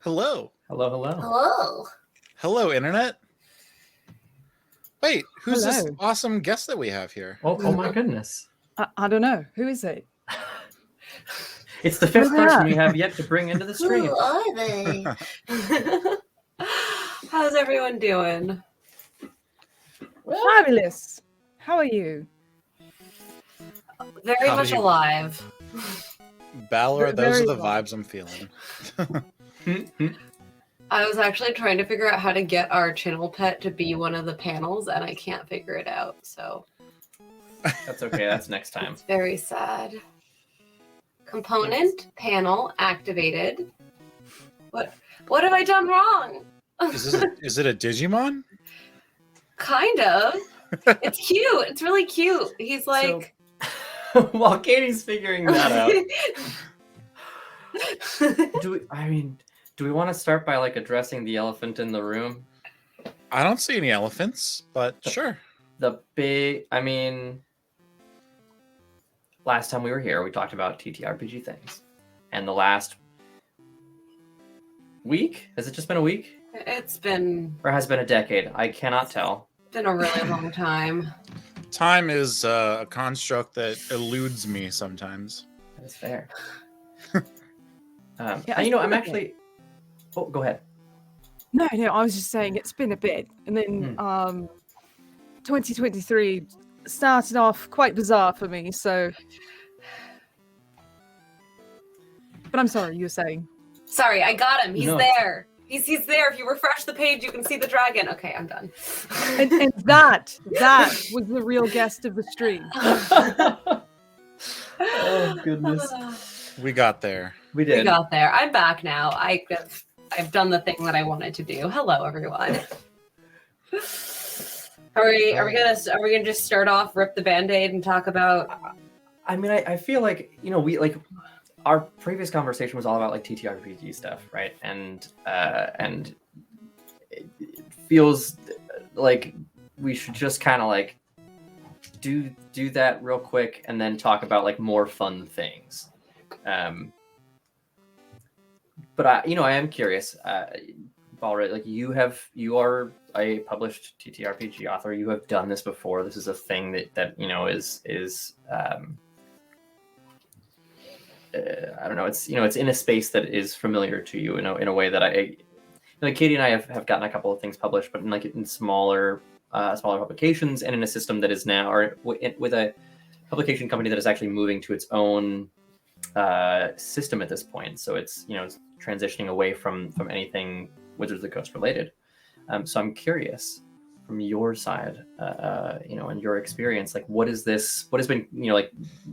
Hello. Hello, hello. Hello. Hello, Internet. Wait, who's this Hello. awesome guest that we have here? Oh my goodness. I don't know. Who is it? It's the fifth Who's person that? we have yet to bring into the stream. Who are they? How's everyone doing? Fabulous. How are you? Very How much do you- alive. Balra, those Very are the well. vibes I'm feeling. I was actually trying to figure out how to get our channel pet to be one of the panels, and I can't figure it out. So That's okay, that's next time. it's very sad. Component panel activated. What have I done wrong? Is it a Digimon? Kind of. It's cute. It's really cute. He's like. While Katie's figuring that out, do we want to start by like addressing the elephant in the room? I don't see any elephants, but sure. Last time we were here, we talked about TTRPG things. And the last week? Has it just been a week? It's been Or has it been a decade? I cannot tell. a really long time. Time is a construct that eludes me sometimes. That is fair. Yeah, I'm actually... Oh, go ahead. No, I was just saying it's been a bit. And then 2023 started off quite bizarre for me, so... But I'm sorry, you were saying. Sorry, I got him. He's No. there. He's there. If you refresh the page, you can see the dragon. Okay, I'm done. And that was the real guest of the stream. Oh, goodness. We got there. We We did. got there. I'm back now. I've done the thing that I wanted to do. Hello, everyone. Are we gonna just start off, rip the Band-Aid, and talk about? I feel like, we like our previous conversation was all about like TTRPG stuff, right? And it feels like we should just kind of like do that real quick and then talk about like more fun things. But I am curious, Balra, like you are a published TTRPG author. You have done this before. This is a thing that is I don't know. It's it's in a space that is familiar to you in a way that Katie and I have gotten a couple of things published, but in smaller publications and in a system that is now with a publication company that is actually moving to its own system at this point. So it's it's transitioning away from anything Wizards of the Coast related. So I'm curious from your side, and your experience, like what has been, like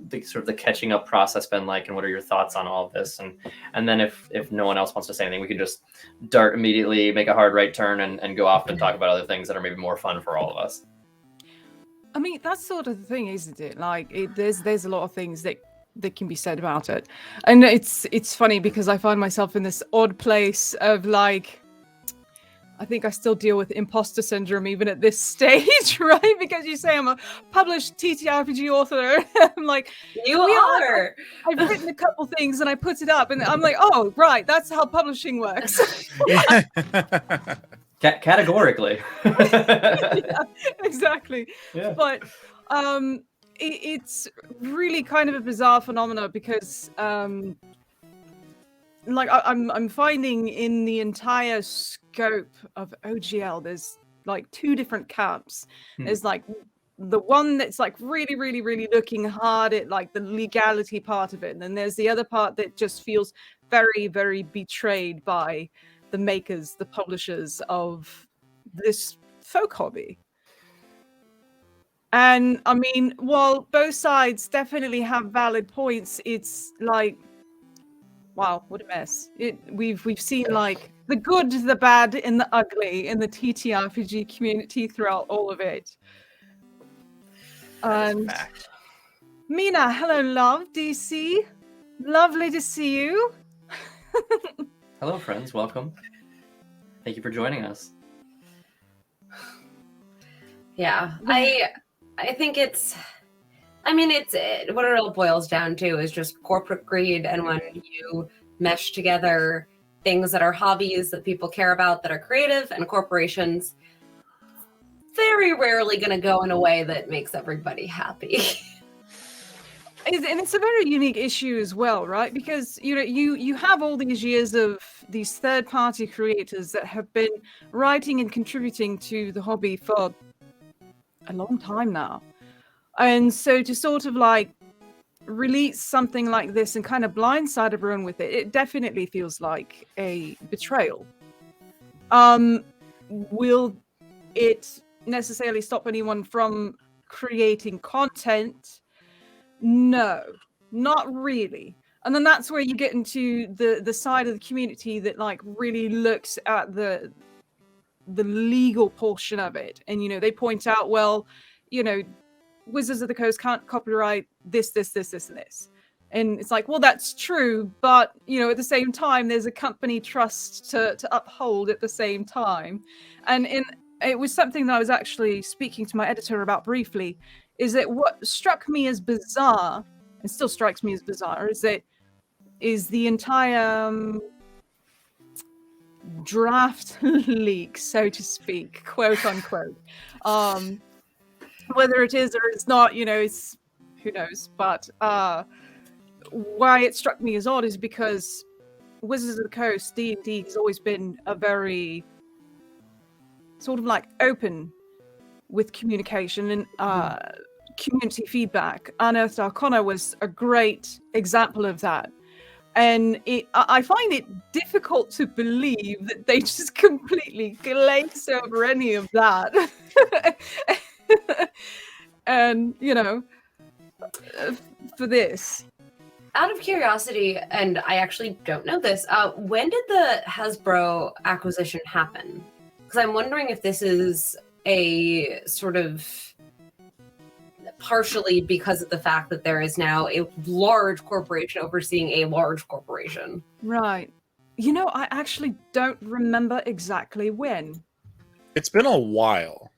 the sort of the catching up process been like, and what are your thoughts on all of this? And then if no one else wants to say anything, we can just dart immediately, make a hard right turn and go off and talk about other things that are maybe more fun for all of us. I mean, that's sort of the thing, isn't it? Like, there's a lot of things that can be said about it, and it's funny because I find myself in this odd place of like, I think I still deal with imposter syndrome even at this stage, right? Because you say I'm a published TTRPG author, I'm like, You are. I've written a couple things and I put it up, and I'm like, oh right, that's how publishing works. Categorically. Yeah, exactly. Yeah. But it's really kind of a bizarre phenomena because like I'm finding in the entire scope of OGL there's like two different camps. There's like the one that's like really, really, really looking hard at like the legality part of it, and then there's the other part that just feels very, very betrayed by the makers, the publishers of this folk hobby. And I mean, while both sides definitely have valid points, it's like, wow, what a mess. We've seen like the good, the bad, and the ugly in the TTRPG community throughout all of it. And Mina, hello, love, DC. Lovely to see you. Hello, friends. Welcome. Thank you for joining us. Yeah, I think it's what it all boils down to is just corporate greed, and when you mesh together things that are hobbies that people care about that are creative, and corporations very rarely going to go in a way that makes everybody happy. And it's a very unique issue as well, right? Because you have all these years of these third-party creators that have been writing and contributing to the hobby for a long time now, and so to sort of like release something like this and kind of blindside everyone with it, it definitely feels like a betrayal. Will it necessarily stop anyone from creating content? No, not really. And then that's where you get into the side of the community that like really looks at the legal portion of it, and they point out, well, Wizards of the Coast can't copyright this, and this. And it's like, well, that's true, but at the same time, there's a company trust to uphold at the same time. And it was something that I was actually speaking to my editor about briefly, is that what struck me as bizarre, and still strikes me as bizarre, is the entire draft leak, so to speak, quote unquote. Whether it is or it's not, it's who knows. But why it struck me as odd is because Wizards of the Coast, D&D, has always been a very sort of like open with communication and community feedback. Unearthed Arcana was a great example of that. And I find it difficult to believe that they just completely glazed over any of that. And, for this. Out of curiosity, and I actually don't know this, when did the Hasbro acquisition happen? Because I'm wondering if this is a sort of partially because of the fact that there is now a large corporation overseeing a large corporation. Right. I actually don't remember exactly when. It's been a while.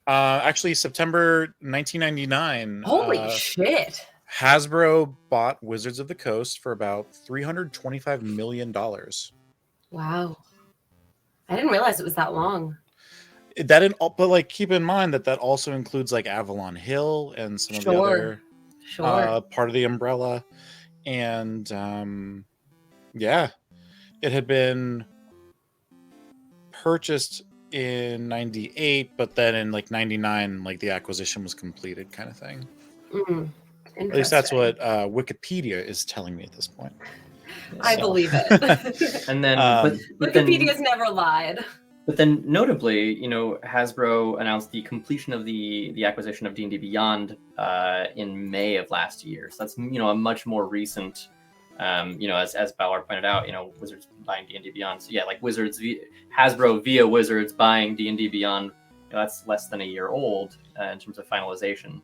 Actually, September 1999. Holy shit. Hasbro bought Wizards of the Coast for about $325 million. Wow. I didn't realize it was that long. But like, keep in mind that also includes like Avalon Hill and some of the other part of the umbrella. And yeah, it had been purchased in 98, but then in like 99, like the acquisition was completed, kind of thing. At least that's what Wikipedia is telling me at this point. I believe it. And then Wikipedia's never lied. But then notably, Hasbro announced the completion of the acquisition of D&D Beyond in May of last year. So that's a much more recent, as Balra pointed out, Wizards buying D&D Beyond. So yeah, like Hasbro via Wizards buying D&D Beyond, that's less than a year old in terms of finalization.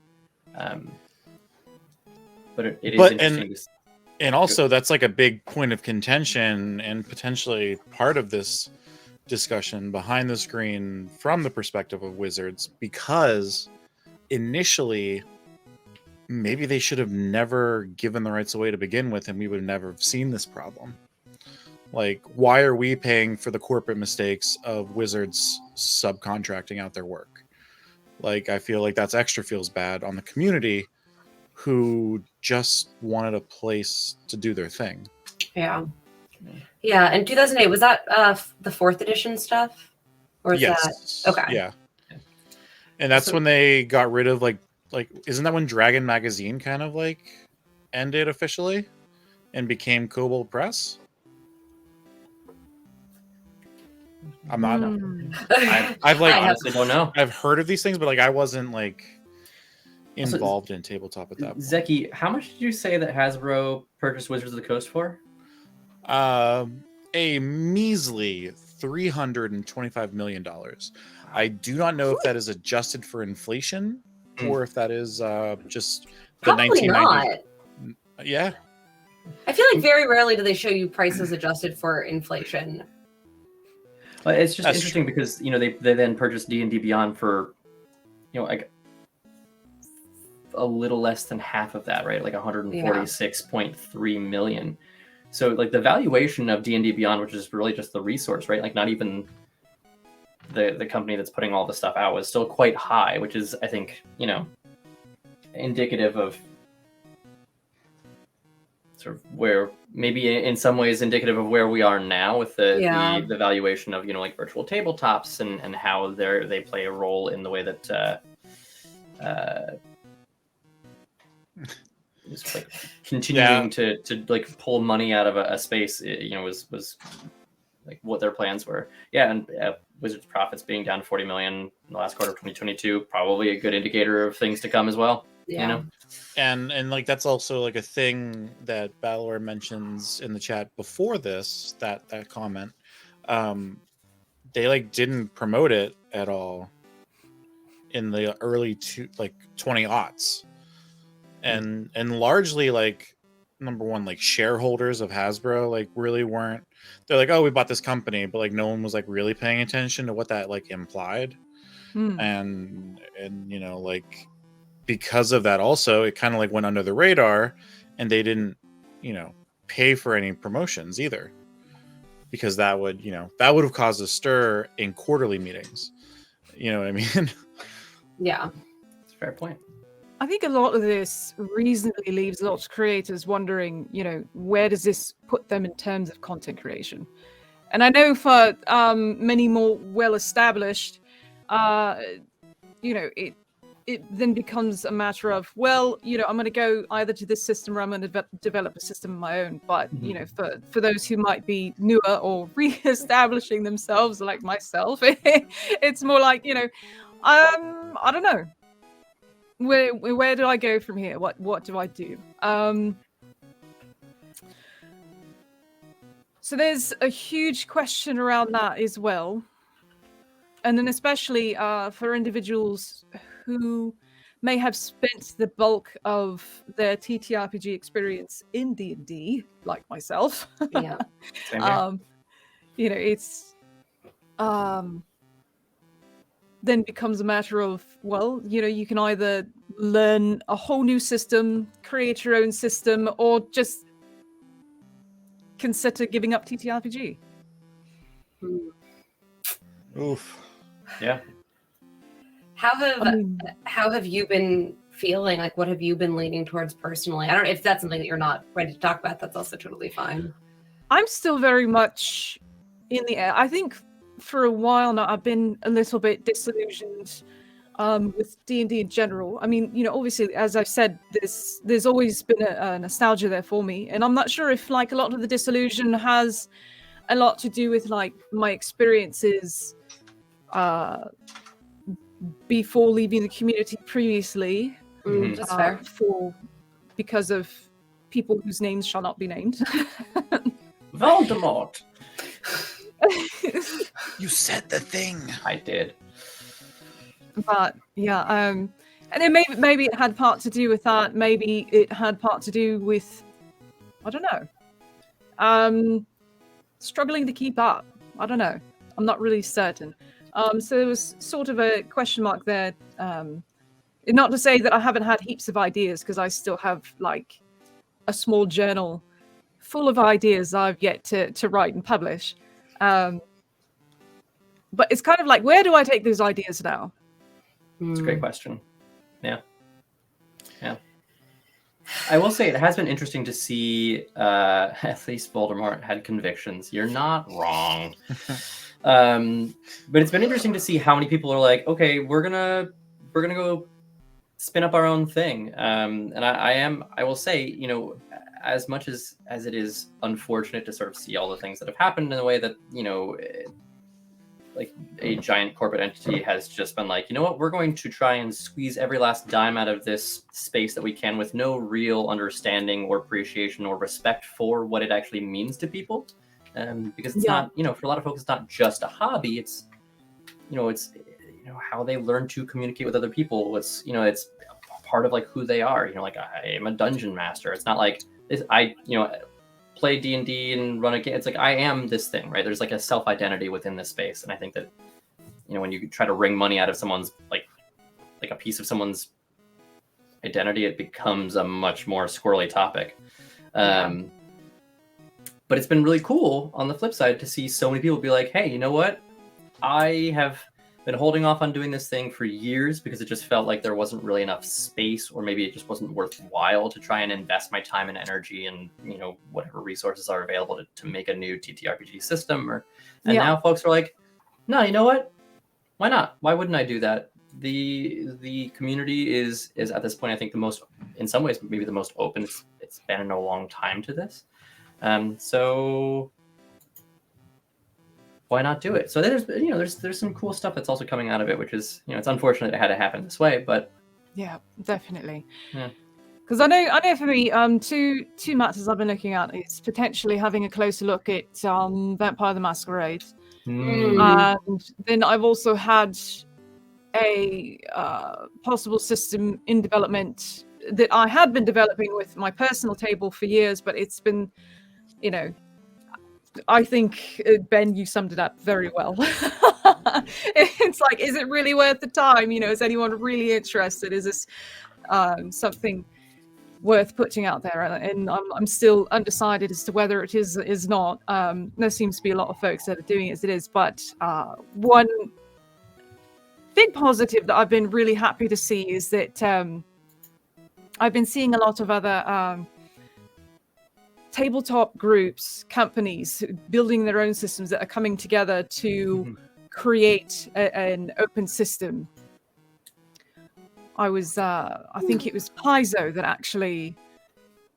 But it is interesting. And also, that's like a big point of contention and potentially part of this discussion behind the screen from the perspective of Wizards, because initially maybe they should have never given the rights away to begin with, and we would never have seen this problem. Like, why are we paying for the corporate mistakes of Wizards subcontracting out their work? Like, I feel like that's extra feels bad on the community who just wanted a place to do their thing. Yeah, in 2008, was that the 4th edition stuff? Or is yes. that... Okay. Yeah. And that's when they got rid of, like, isn't that when Dragon Magazine kind of, like, ended officially and became Kobold Press? I'm not... I've like... I honestly don't know. I've heard of these things, but, like, I wasn't, like, involved in tabletop at that point. Zeki, how much did you say that Hasbro purchased Wizards of the Coast for? A measly $325 million. I do not know if that is adjusted for inflation or if that is just the Probably 1990s. Not. Yeah. I feel like very rarely do they show you prices adjusted for inflation. Well, it's just interesting because they then purchased D&D Beyond for like a little less than half of that, right? Like 146.3 million. So like the valuation of D&D Beyond, which is really just the resource, right? Like not even the company that's putting all the stuff out, was still quite high, which is, I think, indicative of sort of where, maybe in some ways indicative of where we are now with the valuation of like virtual tabletops and how they play a role in the way that just like continuing to like pull money out of a space, was like what their plans were. And Wizards profits being down 40 million in the last quarter of 2022, probably a good indicator of things to come as well. And like that's also like a thing that Balra mentions in the chat before this, that comment. They like didn't promote it at all in the early 20-aughts. And largely, like, number one, like shareholders of Hasbro like really weren't. They're like, oh, we bought this company, but like no one was like really paying attention to what that like implied. And like because of that, also it kind of like went under the radar, and they didn't pay for any promotions either, because that would have caused a stir in quarterly meetings. You know what I mean? Yeah, it's a fair point. I think a lot of this reasonably leaves lots of creators wondering, where does this put them in terms of content creation? And I know for many more well-established, it then becomes a matter of, well, I'm going to go either to this system or I'm going to develop a system of my own. But, for those who might be newer or re-establishing themselves like myself, it's more like, I don't know. Where do I go from here? What do I do? So there's a huge question around that as well. And then especially for individuals who may have spent the bulk of their TTRPG experience in D&D, like myself. Yeah. It's then becomes a matter of, well, you can either learn a whole new system, create your own system, or just consider giving up TTRPG. Oof. Yeah. How have you been feeling? Like, what have you been leaning towards personally? I don't know if that's something that you're not ready to talk about. That's also totally fine. I'm still very much in the air. I think for a while now, I've been a little bit disillusioned with D&D in general. I mean, obviously, as I've said, there's always been a nostalgia there for me, and I'm not sure if like a lot of the disillusion has a lot to do with like my experiences before leaving the community previously. That's fair. Because of people whose names shall not be named. Voldemort. You said the thing. I did. But yeah, and then maybe it had part to do with that. Maybe it had part to do with, I don't know, struggling to keep up. I don't know. I'm not really certain. So there was sort of a question mark there. Not to say that I haven't had heaps of ideas, because I still have like a small journal full of ideas I've yet to write and publish. But it's kind of like, where do I take those ideas now? It's a great question. Yeah. I will say it has been interesting to see at least Voldemort had convictions. You're not wrong. But it's been interesting to see how many people are like, okay, we're gonna go spin up our own thing. And I will say, as much as it is unfortunate to sort of see all the things that have happened in a way that, like a giant corporate entity has just been like, you know what, we're going to try and squeeze every last dime out of this space that we can, with no real understanding or appreciation or respect for what it actually means to people. Because it's not, for a lot of folks, it's not just a hobby. It's, it's how they learn to communicate with other people. It's, it's part of like who they are. Like I am a dungeon master. It's not like this, play D&D and run a game. It's like I am this thing, right? There's like a self-identity within this space, and I think that when you try to wring money out of someone's like a piece of someone's identity, it becomes a much more squirrely topic. But it's been really cool on the flip side to see so many people be like, hey, you know what? I have been holding off on doing this thing for years because it just felt like there wasn't really enough space, or maybe it just wasn't worthwhile to try and invest my time and energy and, you know, whatever resources are available to make a new TTRPG system. And now folks are like, no, you know what? Why not? Why wouldn't I do that? The community is at this point, I think, the most, in some ways, maybe the most open it's been in a long time to this. So why not do it? So there's some cool stuff that's also coming out of it, which is, you know, it's unfortunate it had to happen this way, but yeah, definitely. Yeah. Because I know for me, two matters I've been looking at is potentially having a closer look at Vampire the Masquerade. And then I've also had a possible system in development that I had been developing with my personal table for years, but it's been, you know, I think, Ben, you summed it up very well. It's like, is it really worth the time? You know, is anyone really interested? Is this something worth putting out there? And I'm still undecided as to whether it is not. There seems to be a lot of folks that are doing it as it is, but one big positive that I've been really happy to see is that I've been seeing a lot of other tabletop groups, companies building their own systems that are coming together to create an open system. I think it was Paizo that actually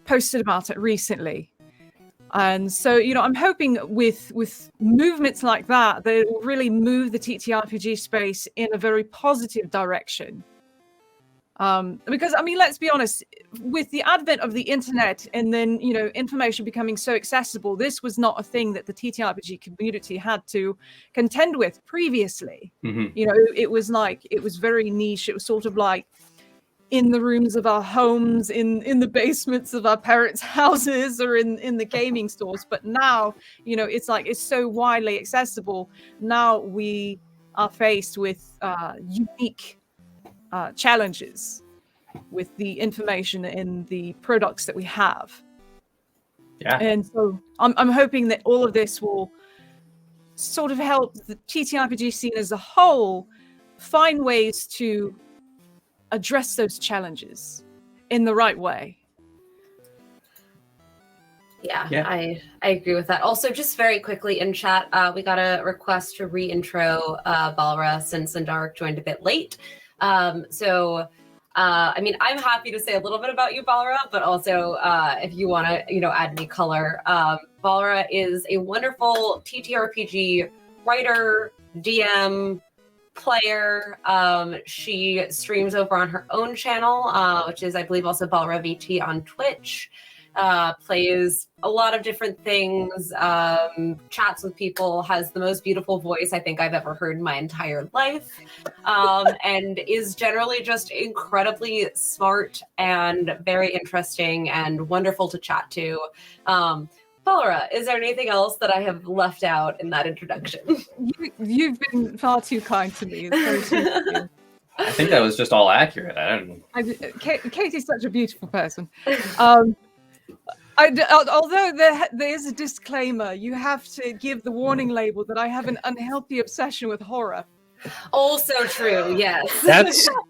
posted about it recently. And so, you know, I'm hoping with movements like that it will really move the TTRPG space in a very positive direction. Because, I mean, let's be honest, with the advent of the internet and then, you know, information becoming so accessible, this was not a thing that the TTRPG community had to contend with previously. You know, it was very niche. It was sort of like in the rooms of our homes, in the basements of our parents' houses, or in the gaming stores. But now, you know, it's like, it's so widely accessible. Now we are faced with unique challenges with the information and the products that we have. Yeah. And so I'm hoping that all of this will sort of help the TTRPG scene as a whole find ways to address those challenges in the right way. Yeah. I agree with that. Also, just very quickly in chat, we got a request to re-intro Balra since Sandarik joined a bit late. I mean, I'm happy to say a little bit about you, Balra, but also if you want to, you know, add any color, Balra is a wonderful TTRPG writer, DM, player. She streams over on her own channel, which is, I believe, also Balra VT on Twitch. Plays a lot of different things, chats with people, has the most beautiful voice I think I've ever heard in my entire life, and is generally just incredibly smart and very interesting and wonderful to chat to. Balra, is there anything else that I have left out in that introduction? You've been far too kind to me. It's very sweet of you. I think that was just all accurate. Katie's such a beautiful person. Although there is a disclaimer, you have to give the warning label that I have an unhealthy obsession with horror. Also true, yes.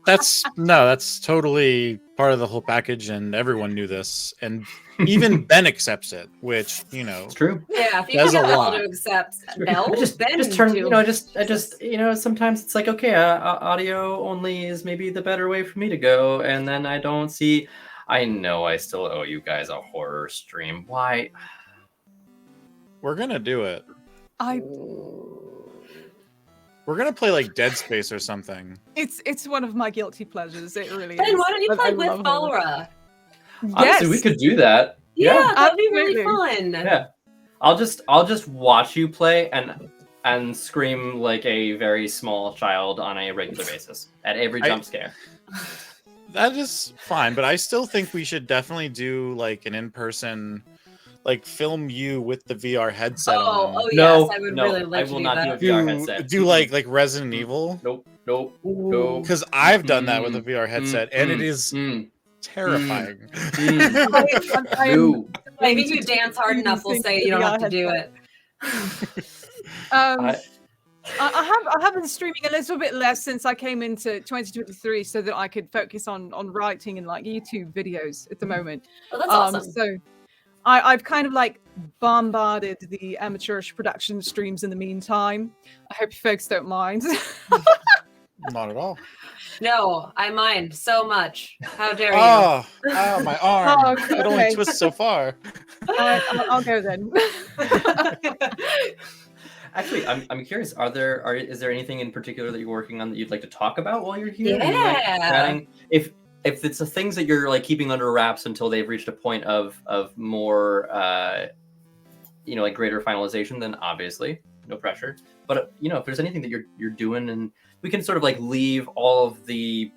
That's totally part of the whole package, and everyone knew this, and even Ben accepts it, which, you know, It's true. Yeah, if you That's can a get lot. to accept no, I just turn, you know, you know, sometimes it's like, okay, audio only is maybe the better way for me to go, and then I don't see. I know I still owe you guys a horror stream. Why? we're gonna do it. We're gonna play like Dead Space or something. It's one of my guilty pleasures. It really Ben, is. why don't you I play with love horror. Balra? Honestly, we could do that. Yeah, that'd be really absolutely. fun. Yeah. I'll just watch you play and scream like a very small child on a regular basis at every jump scare. That is fine, but I still think we should definitely do like an in-person, like film you with the VR headset on. Oh No, yes, I would no, really like I to will do not that. do a VR headset. Do like Resident Evil. Nope. No. Because I've done that with a VR headset, and it is terrifying. I am Maybe if you dance hard enough, we'll say you don't have to do it. I have been streaming a little bit less since I came into 2023, so that I could focus on writing and like YouTube videos at the moment. Oh, that's awesome. So I've kind of like bombarded the amateurish production streams in the meantime. I hope you folks don't mind. Not at all. No, I mind so much. How dare you? Oh, my arm. Oh, It only okay. twists so far. I'll go then. Actually, I'm curious. Is there anything in particular that you're working on that you'd like to talk about while you're here? Yeah. Like, chatting? If it's the things that you're like keeping under wraps until they've reached a point of more, like greater finalization, then obviously no pressure. But if there's anything that you're doing, and we can sort of like leave all of the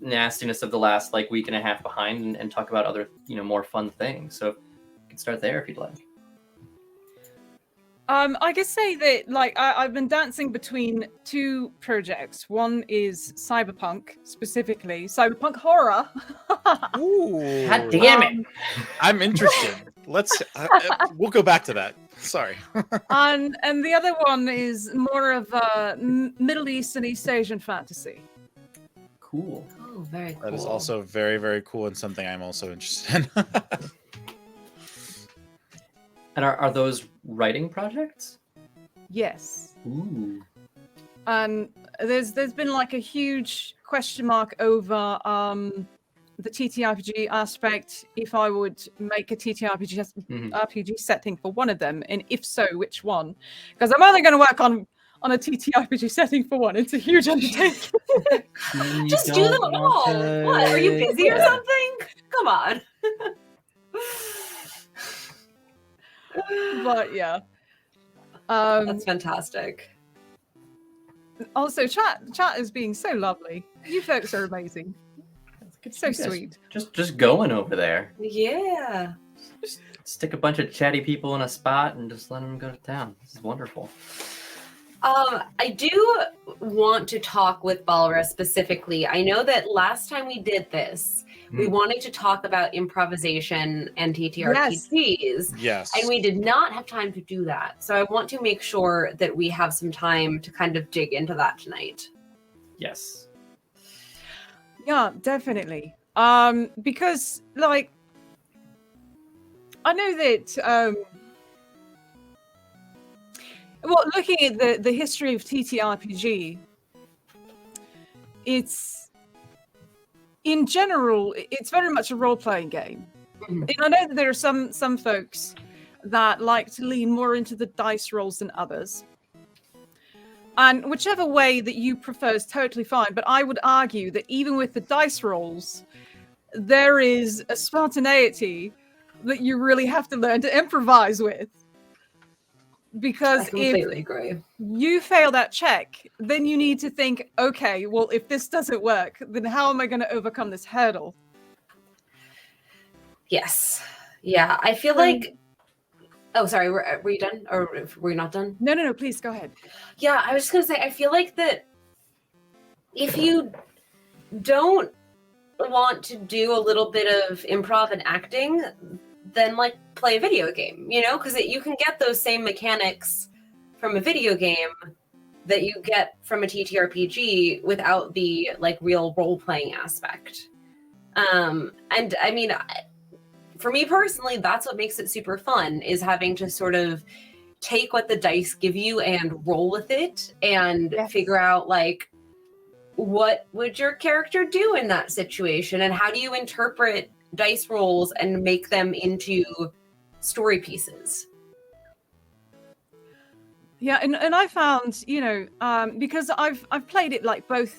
nastiness of the last like week and a half behind and talk about other more fun things. So you can start there if you'd like. I could say that like I've been dancing between two projects. One is cyberpunk, specifically cyberpunk horror. Ooh. God damn it! I'm interested. Let's. We'll go back to that. Sorry. and the other one is more of a Middle East and East Asian fantasy. Cool. Oh, very cool. That is also very, very cool and something I'm also interested in. And are those writing projects? Yes. Ooh. And there's been like a huge question mark over the TTRPG aspect, if I would make a TTRPG RPG setting for one of them, and if so, which one? Because I'm only going to work on a TTRPG setting for one. It's a huge undertaking. Just do them all. What? Are you busy or something? Come on. But yeah. That's fantastic. Also, chat is being so lovely. You folks are amazing. So sweet. Just going over there. Yeah. Just stick a bunch of chatty people in a spot and just let them go to town. This is wonderful. I do want to talk with Balra specifically. I know that last time we did this, we wanted to talk about improvisation and TTRPGs. Yes. And we did not have time to do that. So I want to make sure that we have some time to kind of dig into that tonight. Yes. Yeah, definitely. Because like I know that looking at the history of TTRPG, in general, it's very much a role-playing game. And I know that there are some folks that like to lean more into the dice rolls than others. And whichever way that you prefer is totally fine. But I would argue that even with the dice rolls, there is a spontaneity that you really have to learn to improvise with. Because I completely agree. You fail that check, then you need to think, okay, well, if this doesn't work, then how am I going to overcome this hurdle? Yes. Yeah, I feel like... Oh, sorry, were you done? Or were you not done? No, please, go ahead. Yeah, I was just going to say, I feel like that if you don't want to do a little bit of improv and acting, then like play a video game, because you can get those same mechanics from a video game that you get from a TTRPG without the like real role-playing aspect. And I mean, for me personally, that's what makes it super fun, is having to sort of take what the dice give you and roll with it and figure out like, what would your character do in that situation? And how do you interpret dice rolls and make them into story pieces? Yeah, and I found, because I've played it like both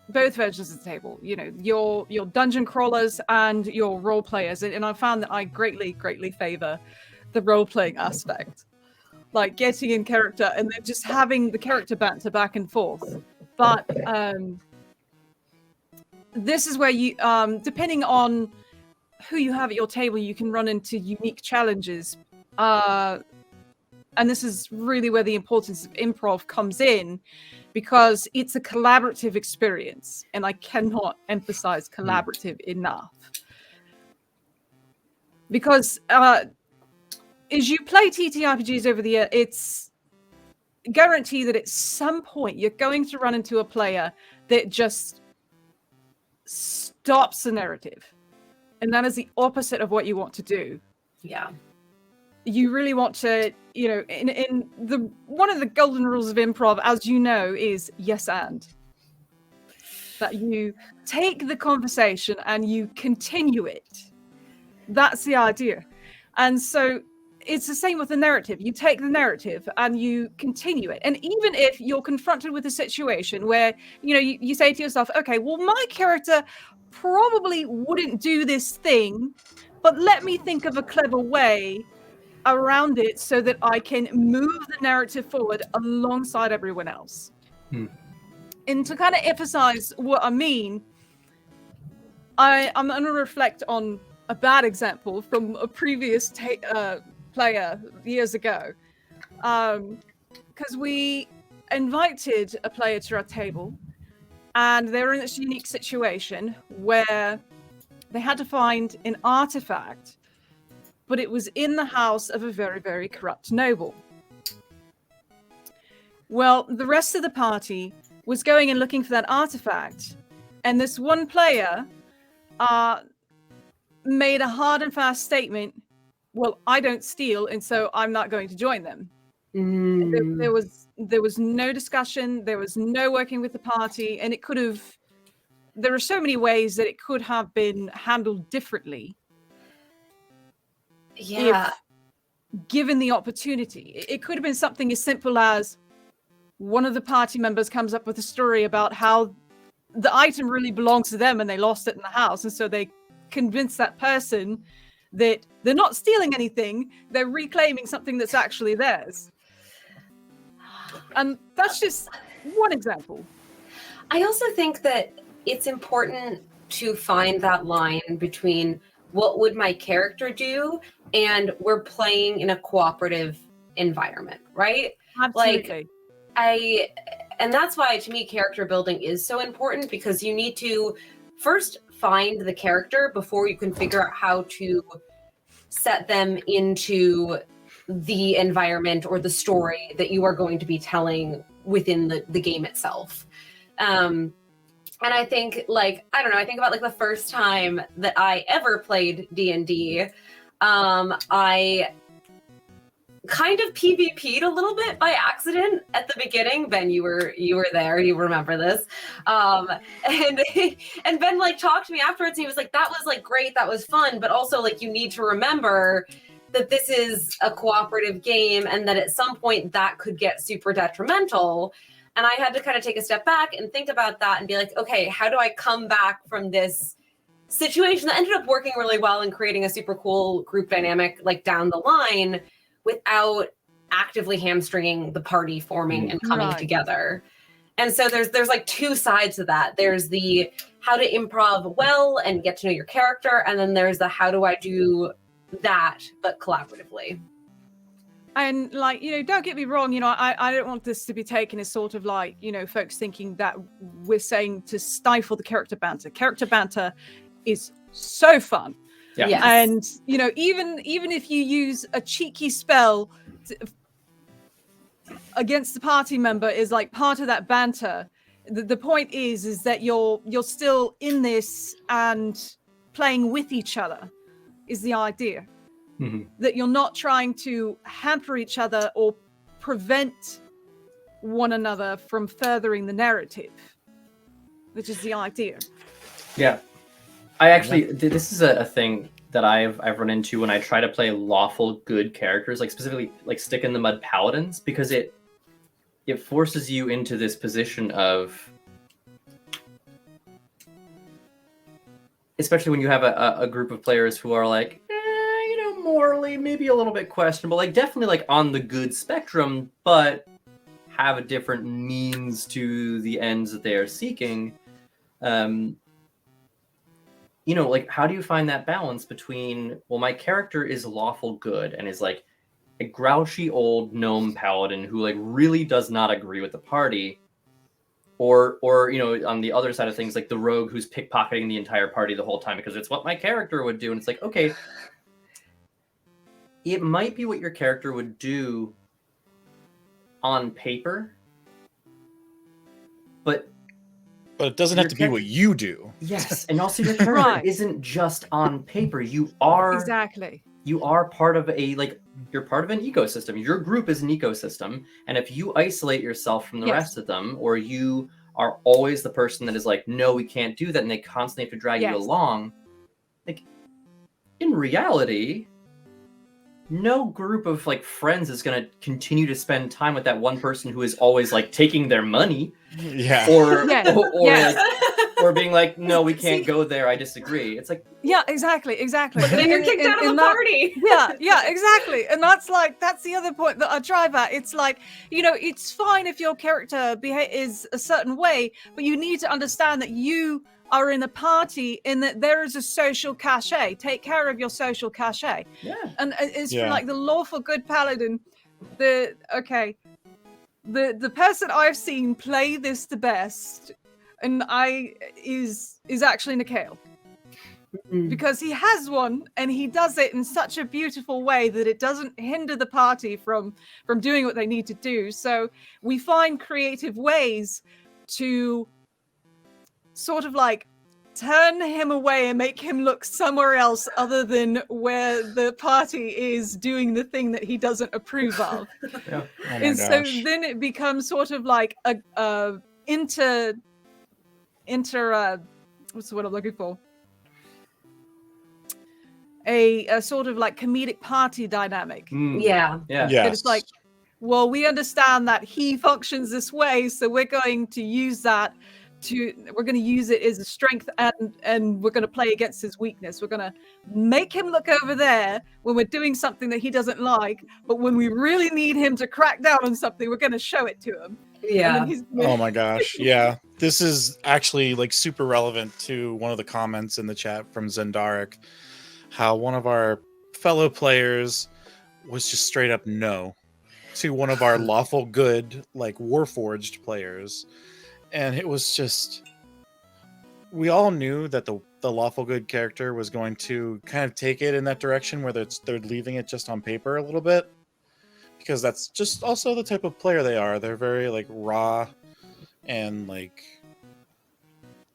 versions of the table, your dungeon crawlers and your role players, and I found that I greatly favor the role playing aspect, like getting in character and then just having the character banter back and forth. But this is where you, depending on who you have at your table, you can run into unique challenges. And this is really where the importance of improv comes in, because it's a collaborative experience. And I cannot emphasize collaborative enough. because as you play TTRPGs over the year, it's guarantee that at some point you're going to run into a player that just stops the narrative, and that is the opposite of what you want to do. Yeah. You really want to, in the one of the golden rules of improv, as you know, is yes and. That you take the conversation and you continue it. That's the idea. And so it's the same with the narrative. You take the narrative and you continue it. And even if you're confronted with a situation where, you say to yourself, okay, well, my character probably wouldn't do this thing, but let me think of a clever way around it so that I can move the narrative forward alongside everyone else. And to kind of emphasize what I mean, I'm going to reflect on a bad example from a previous player years ago. Because we invited a player to our table, and they were in this unique situation where they had to find an artifact, but it was in the house of a very, very corrupt noble. Well, the rest of the party was going and looking for that artifact, and this one player made a hard and fast statement. Well, I don't steal, and so I'm not going to join them. There was no discussion. There was no working with the party, and there are so many ways that it could have been handled differently. Yeah. If given the opportunity, it could have been something as simple as one of the party members comes up with a story about how the item really belongs to them and they lost it in the house, and so they convince that person that they're not stealing anything, they're reclaiming something that's actually theirs. And that's just one example. I also think that it's important to find that line between what would my character do and we're playing in a cooperative environment, right? Absolutely. And that's why, to me, character building is so important, because you need to first find the character before you can figure out how to set them into the environment or the story that you are going to be telling within the game itself. And I think, I think about the first time that I ever played D&D, I kind of PvP'd a little bit by accident at the beginning. Ben, you were there, you remember this. And Ben talked to me afterwards, and he was like, that was great, that was fun, but also you need to remember that this is a cooperative game and that at some point that could get super detrimental. And I had to kind of take a step back and think about that and be like, okay, how do I come back from this situation that ended up working really well and creating a super cool group dynamic down the line without actively hamstringing the party forming and coming together. And so there's two sides to that. There's the how to improv well and get to know your character, and then there's the how do I do that but collaboratively. And don't get me wrong, I don't want this to be taken as sort of folks thinking that we're saying to stifle the character banter. Character banter is so fun. Yeah. Yes. And even if you use a cheeky spell against the party member is part of that banter. The point is that you're still in this and playing with each other is the idea. Mm-hmm. That you're not trying to hamper each other or prevent one another from furthering the narrative, which is the idea. Yeah. I actually, this is a thing that I've run into when I try to play lawful good characters, specifically stick in the mud paladins, because it forces you into this position of, especially when you have a group of players who are morally maybe a little bit questionable, definitely on the good spectrum, but have a different means to the ends that they are seeking. How do you find that balance between, well, my character is lawful good and is a grouchy old gnome paladin who really does not agree with the party, or on the other side of things, the rogue who's pickpocketing the entire party the whole time because it's what my character would do, and it's okay, it might be what your character would do on paper, but But it doesn't Your have to be what you do. yes, and also your character Right. isn't just on paper. You are Exactly. part of you're part of an ecosystem. Your group is an ecosystem, and if you isolate yourself from the Yes. rest of them, or you are always the person that is like, no, we can't do that, and they constantly have to drag you Yes. along, like in reality, no group of like friends is going to continue to spend time with that one person who is always like taking their money Yeah. or Yes. or, Yes. like, or being like, no, we can't See- go there, I disagree. It's like, Yeah, exactly. But then you're kicked out of the party. Yeah, exactly. And that's the other point that I drive at. It's like, it's fine if your character is a certain way, but you need to understand that you are in a party and that there is a social cachet. Take care of your social cachet. yeah. And it's for Yeah. like the lawful good paladin. The person I've seen play this the best, and is actually Nikhil. Because he has one and he does it in such a beautiful way that it doesn't hinder the party from doing what they need to do. So we find creative ways to sort of like turn him away and make him look somewhere else other than where the party is doing the thing that he doesn't approve of. Yeah. Oh my And so gosh. then it becomes sort of like a inter what's the word I'm looking for? A sort of like comedic party dynamic. Yeah. Yeah. Yes. That it's like, well, we understand that he functions this way, so we're going to use that we're going to use it as a strength, and we're going to play against his weakness. We're going to make him look over there when we're doing something that he doesn't like, but when we really need him to crack down on something, we're going to show it to him. And Yeah. then he's Oh my gosh. Yeah. This is actually like super relevant to one of the comments in the chat from Zendaric, how one of our fellow players was just straight up no to one of our lawful good, like Warforged players. And it was just, we all knew that the lawful good character was going to kind of take it in that direction where they're leaving it just on paper a little bit, because that's just also the type of player they are. They're very like raw, and like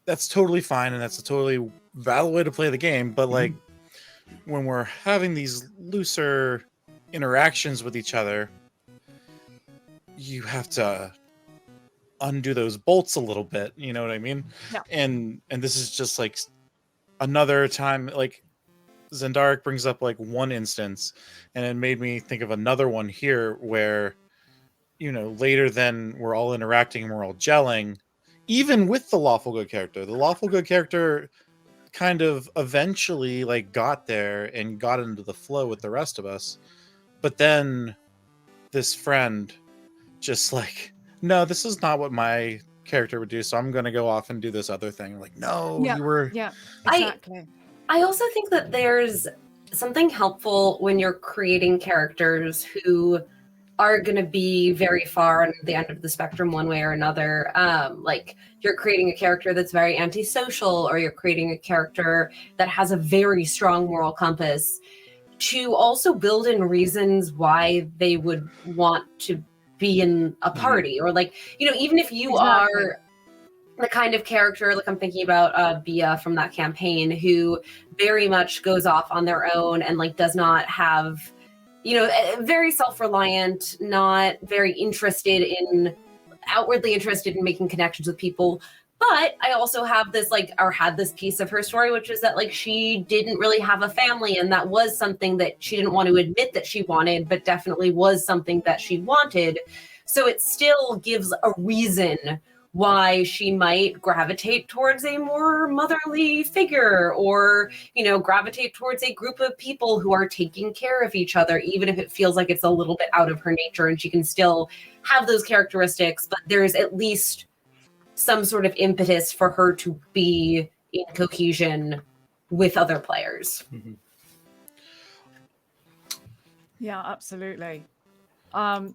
that's totally fine, and that's a totally valid way to play the game. But like when we're having these looser interactions with each other, you have to undo those bolts a little bit, you know what I mean? Yeah. And this is just like another time, like Zendaric brings up like one instance, and it made me think of another one here where, later then we're all interacting and we're all gelling, even with the lawful good character. The lawful good character kind of eventually like got there and got into the flow with the rest of us. But then this friend just like, no, this is not what my character would do, so I'm going to go off and do this other thing. Like, no, Yeah. you were... Yeah, exactly. I also think that there's something helpful when you're creating characters who are going to be very far on the end of the spectrum one way or another. Like you're creating a character that's very antisocial, or you're creating a character that has a very strong moral compass, to also build in reasons why they would want to be in a party. Or like, even if you Exactly. are the kind of character, like I'm thinking about Bia from that campaign, who very much goes off on their own and like does not have, very self-reliant, not very outwardly interested in making connections with people. But I also have this had this piece of her story, which is that like she didn't really have a family, and that was something that she didn't want to admit that she wanted, but definitely was something that she wanted. So it still gives a reason why she might gravitate towards a more motherly figure, or, gravitate towards a group of people who are taking care of each other, even if it feels like it's a little bit out of her nature, and she can still have those characteristics, but there's at least some sort of impetus for her to be in cohesion with other players. Mhm. Yeah, absolutely. And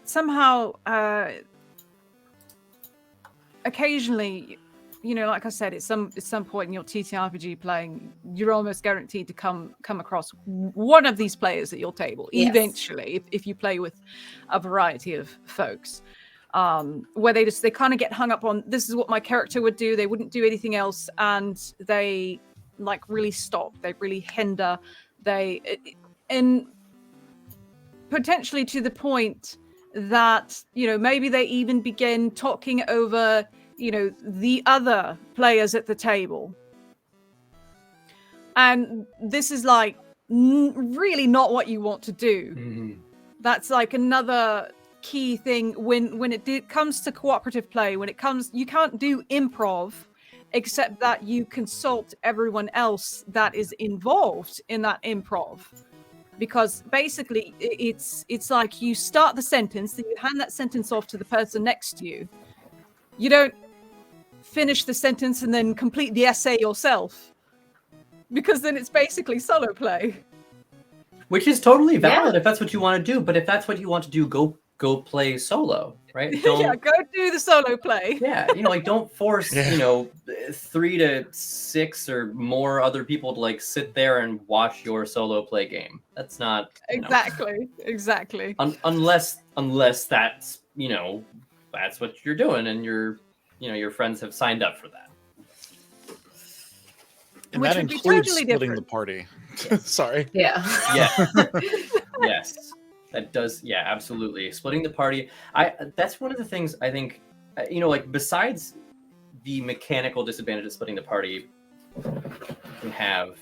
somehow, occasionally, like I said, at some point in your TTRPG playing, you're almost guaranteed to come across one of these players at your table eventually, if you play with a variety of folks, where they kind of get hung up on, this is what my character would do, they wouldn't do anything else, and they like really stop, they really hinder, and potentially to the point that maybe they even begin talking over the other players at the table. And this is like really not what you want to do. Mm-hmm. That's like another key thing when it comes to cooperative play, you can't do improv except that you consult everyone else that is involved in that improv. Because basically it's like you start the sentence, then you hand that sentence off to the person next to you. You don't finish the sentence and then complete the essay yourself, because then it's basically solo play, which is totally valid if that's what you want to do. But if that's what you want to do, go play solo, right? Yeah, go do the solo play. Yeah, like don't force 3 to 6 or more other people to like sit there and watch your solo play game. That's not exactly unless that's that's what you're doing and your friends have signed up for that. And which that would be includes totally splitting different. the party. Sorry. Yeah. Yes, that does. Yeah, absolutely. Splitting the party. That's one of the things I think. Like besides the mechanical disadvantage of splitting the party, we have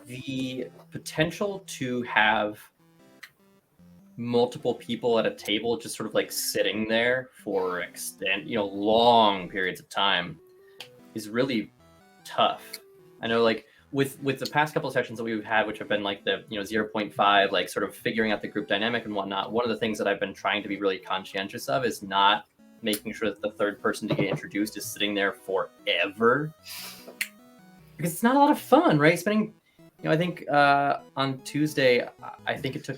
the potential to have multiple people at a table just sort of like sitting there for long periods of time is really tough. I know, like with the past couple of sessions that we've had, which have been like the 0.5, like sort of figuring out the group dynamic and whatnot, one of the things that I've been trying to be really conscientious of is not making sure that the third person to get introduced is sitting there forever, because it's not a lot of fun, right? Spending I think on Tuesday, I think it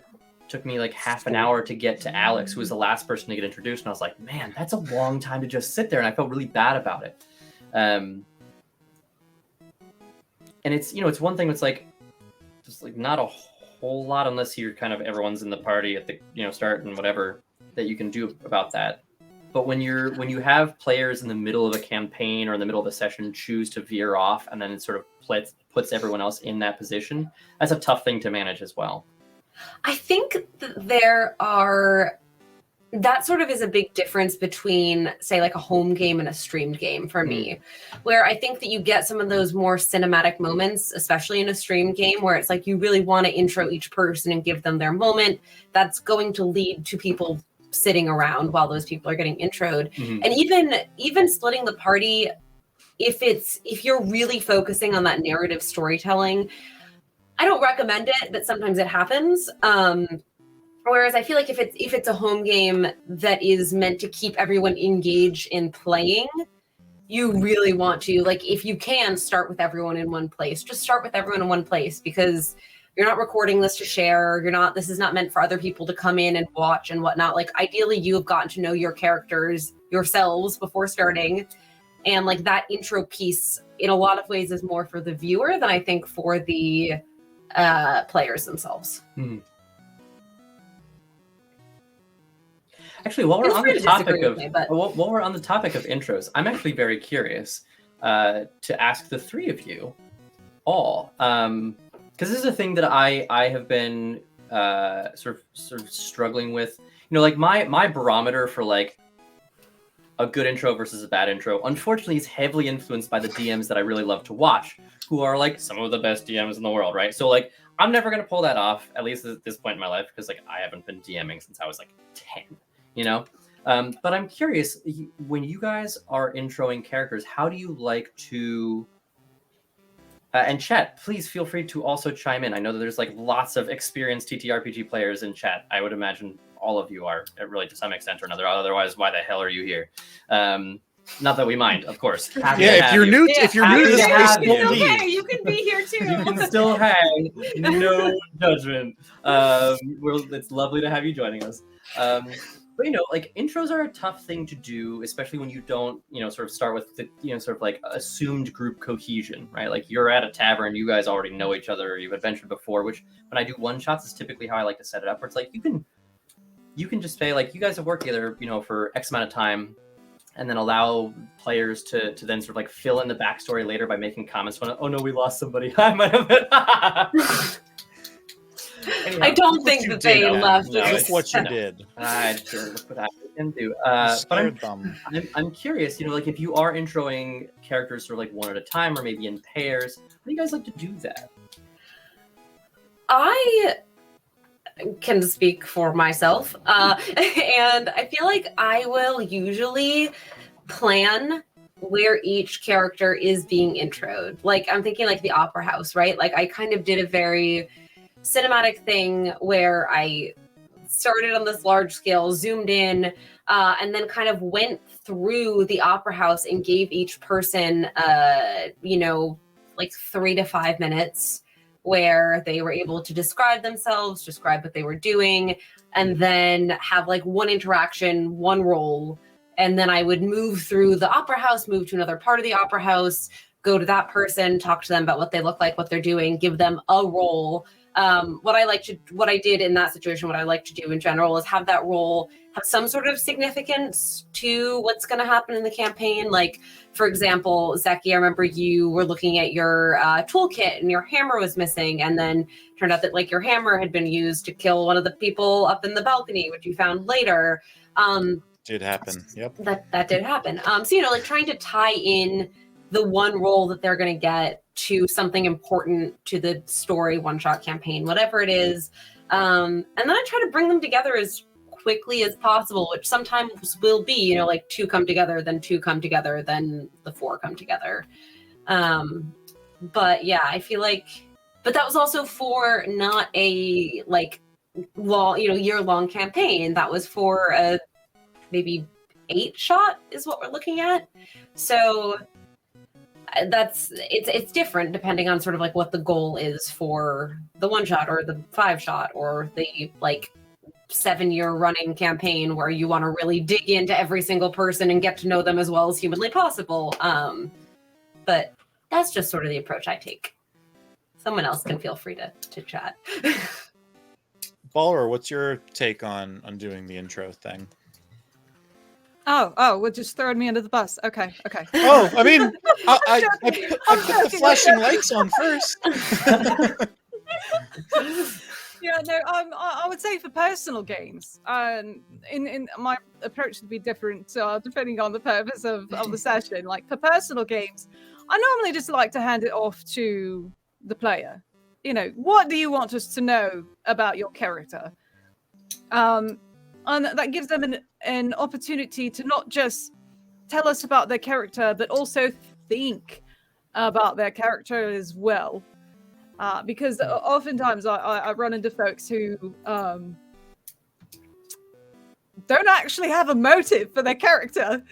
took me like half an hour to get to Alex, who was the last person to get introduced, and I was like, man, that's a long time to just sit there, and I felt really bad about it. And it's it's one thing that's like just like not a whole lot, unless you're kind of everyone's in the party at the start and whatever, that you can do about that. But when you have players in the middle of a campaign or in the middle of a session choose to veer off, and then it sort of puts everyone else in that position, that's a tough thing to manage as well. I think that sort of is a big difference between, say, like a home game and a streamed game for me, where I think that you get some of those more cinematic moments, especially in a streamed game, where it's like you really want to intro each person and give them their moment. That's going to lead to people sitting around while those people are getting introed. Mm-hmm. And even splitting the party, if you're really focusing on that narrative storytelling, I don't recommend it, but sometimes it happens. Whereas I feel like if it's a home game that is meant to keep everyone engaged in playing, you really want to, like, if you can, start with everyone in one place. Just start with everyone in one place, because you're not recording this to share. This is not meant for other people to come in and watch and whatnot. Like, ideally, you have gotten to know your characters yourselves before starting. And like that intro piece, in a lot of ways, is more for the viewer than I think for the players themselves. Mm-hmm. Actually, while we're on the topic of intros, I'm actually very curious to ask the three of you all, because this is a thing that I have been sort of struggling with. Like my barometer for like a good intro versus a bad intro, unfortunately, is heavily influenced by the DMs that I really love to watch, who are like some of the best DMs in the world, right? So like, I'm never gonna pull that off, at least at this point in my life, because like I haven't been DMing since I was like 10. But I'm curious, when you guys are introing characters, how do you like to and chat, please feel free to also chime in. I know that there's like lots of experienced TTRPG players in chat. I would imagine all of you are, really, to some extent or another. Otherwise, why the hell are you here? Not that we mind, of course. If you're new to this place, it's okay. You can be here too. You can still hang. No judgment. It's lovely to have you joining us. But like intros are a tough thing to do, especially when you don't, sort of start with the, sort of like assumed group cohesion, right? Like you're at a tavern, you guys already know each other, you've adventured before. Which when I do one shots is typically how I like to set it up. Where it's like you can just say like you guys have worked together, for X amount of time, and then allow players to then sort of like fill in the backstory later by making comments when, oh no, we lost somebody. I might have. Anyhow, I don't think that they left. No, Look what you did. Sure, look what I can do. Scared them. I'm curious, like if you are introing characters sort of like one at a time or maybe in pairs, how do you guys like to do that? I can speak for myself, and I feel like I will usually plan where each character is being introed. Like I'm thinking like the opera house, right? Like I kind of did a very cinematic thing where I started on this large scale, zoomed in, and then kind of went through the opera house and gave each person, like 3 to 5 minutes where they were able to describe themselves, describe what they were doing, and then have like one interaction, one role. And then I would move through the opera house, move to another part of the opera house, go to that person, talk to them about what they look like, what they're doing, give them a role. What I did in that situation, what I like to do in general is have that role have some sort of significance to what's going to happen in the campaign. Like, for example, Zeki, I remember you were looking at your toolkit and your hammer was missing, and then turned out that like your hammer had been used to kill one of the people up in the balcony, which you found later. Did happen. Yep. That did happen. So like trying to tie in the one role that they're going to get to something important to the story, one-shot campaign, whatever it is. And then I try to bring them together as quickly as possible, which sometimes will be, like 2 come together, then 2 come together, then the 4 come together. But yeah, I feel like, but that was also for not a like long, year-long campaign. That was for a maybe 8-shot is what we're looking at. So it's different depending on sort of like what the goal is for the 1-shot or the 5-shot or the like 7-year running campaign where you want to really dig into every single person and get to know them as well as humanly possible. But that's just sort of the approach I take. Someone else can feel free to chat. Balra, what's your take on doing the intro thing? Oh, well, just throwing me under the bus. Okay. Oh, I mean, I put the flashing lights on first. Yeah, no, I would say for personal games, in my approach would be different depending on the purpose of the session. Like for personal games, I normally just like to hand it off to the player. What do you want us to know about your character? And that gives them an opportunity to not just tell us about their character, but also think about their character as well. Because oftentimes I run into folks who don't actually have a motive for their character.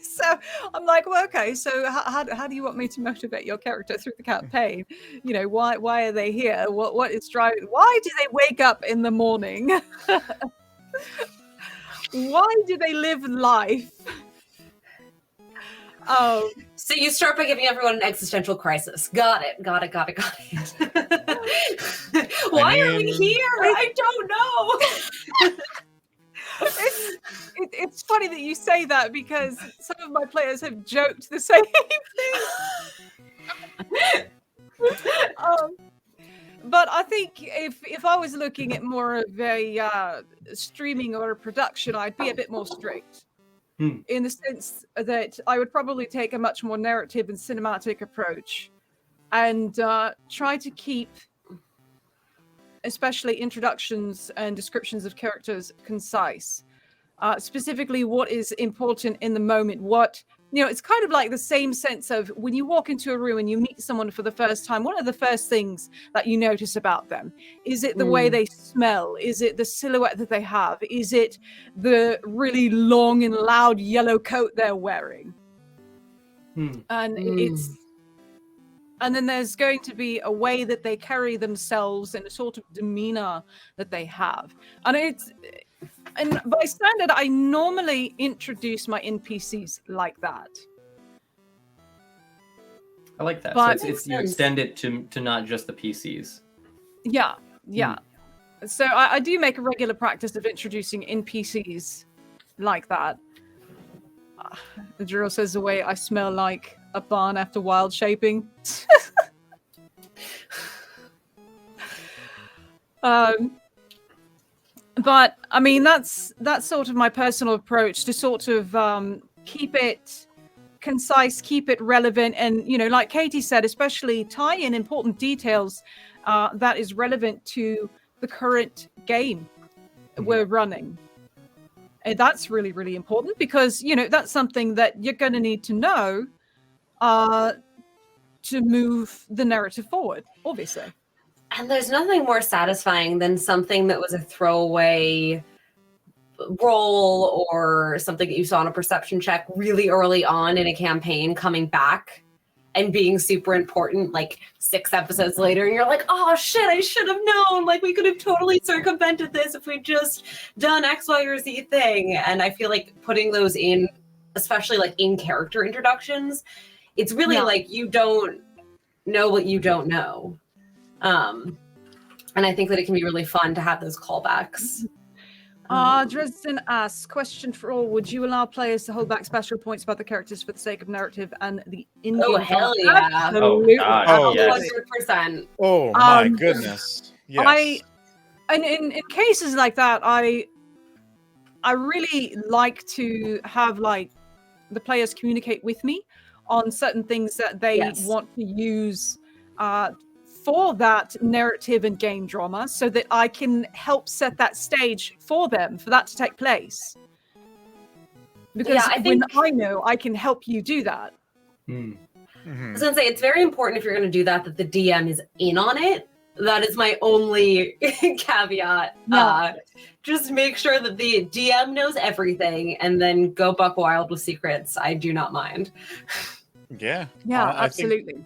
So I'm like, well, okay, so how do you want me to motivate your character through the campaign? Why are they here? What is driving? Why do they wake up in the morning? Why do they live life? Oh, so you start by giving everyone an existential crisis. Got it. Why are we here? I don't know. It's funny that you say that because some of my players have joked the same thing. But I think if I was looking at more of a streaming or a production, I'd be a bit more strict. In the sense that I would probably take a much more narrative and cinematic approach and try to keep especially introductions and descriptions of characters concise. Specifically what is important in the moment, it's kind of like the same sense of when you walk into a room and you meet someone for the first time, what are the first things that you notice about them? Is it the way they smell? Is it the silhouette that they have? Is it the really long and loud yellow coat they're wearing? And and then there's going to be a way that they carry themselves and a sort of demeanor that they have. And by standard, I normally introduce my NPCs like that. I like that. But- So you extend it to not just the PCs. Yeah. So I do make a regular practice of introducing NPCs like that. The drill says the way I smell like a barn after wild shaping. But I mean, that's sort of my personal approach to sort of keep it concise, keep it relevant, and like Katie said, especially tie in important details that is relevant to the current game we're running. And that's really, really important because that's something that you're going to need to know to move the narrative forward, obviously. And there's nothing more satisfying than something that was a throwaway roll or something that you saw on a perception check really early on in a campaign coming back and being super important like 6 episodes later, and you're like, oh shit, I should have known, like we could have totally circumvented this if we'd just done X, Y, or Z thing. And I feel like putting those in, especially like in character introductions, it's really like you don't know what you don't know. And I think that it can be really fun to have those callbacks. Dresden asks, question for all, would you allow players to hold back special points about the characters for the sake of narrative and the in-game Oh, hell drama? yeah. Absolutely. Oh, yes. 100%. Oh my goodness. Yes. And in cases like that, I really like to have like the players communicate with me on certain things that they want to use for that narrative and game drama, so that I can help set that stage for them, for that to take place. Because when I know, I can help you do that. I was going to say, it's very important if you're going to do that the DM is in on it. That is my only caveat. Just make sure that the DM knows everything and then go buck wild with secrets. I do not mind. Yeah. Yeah, I absolutely. think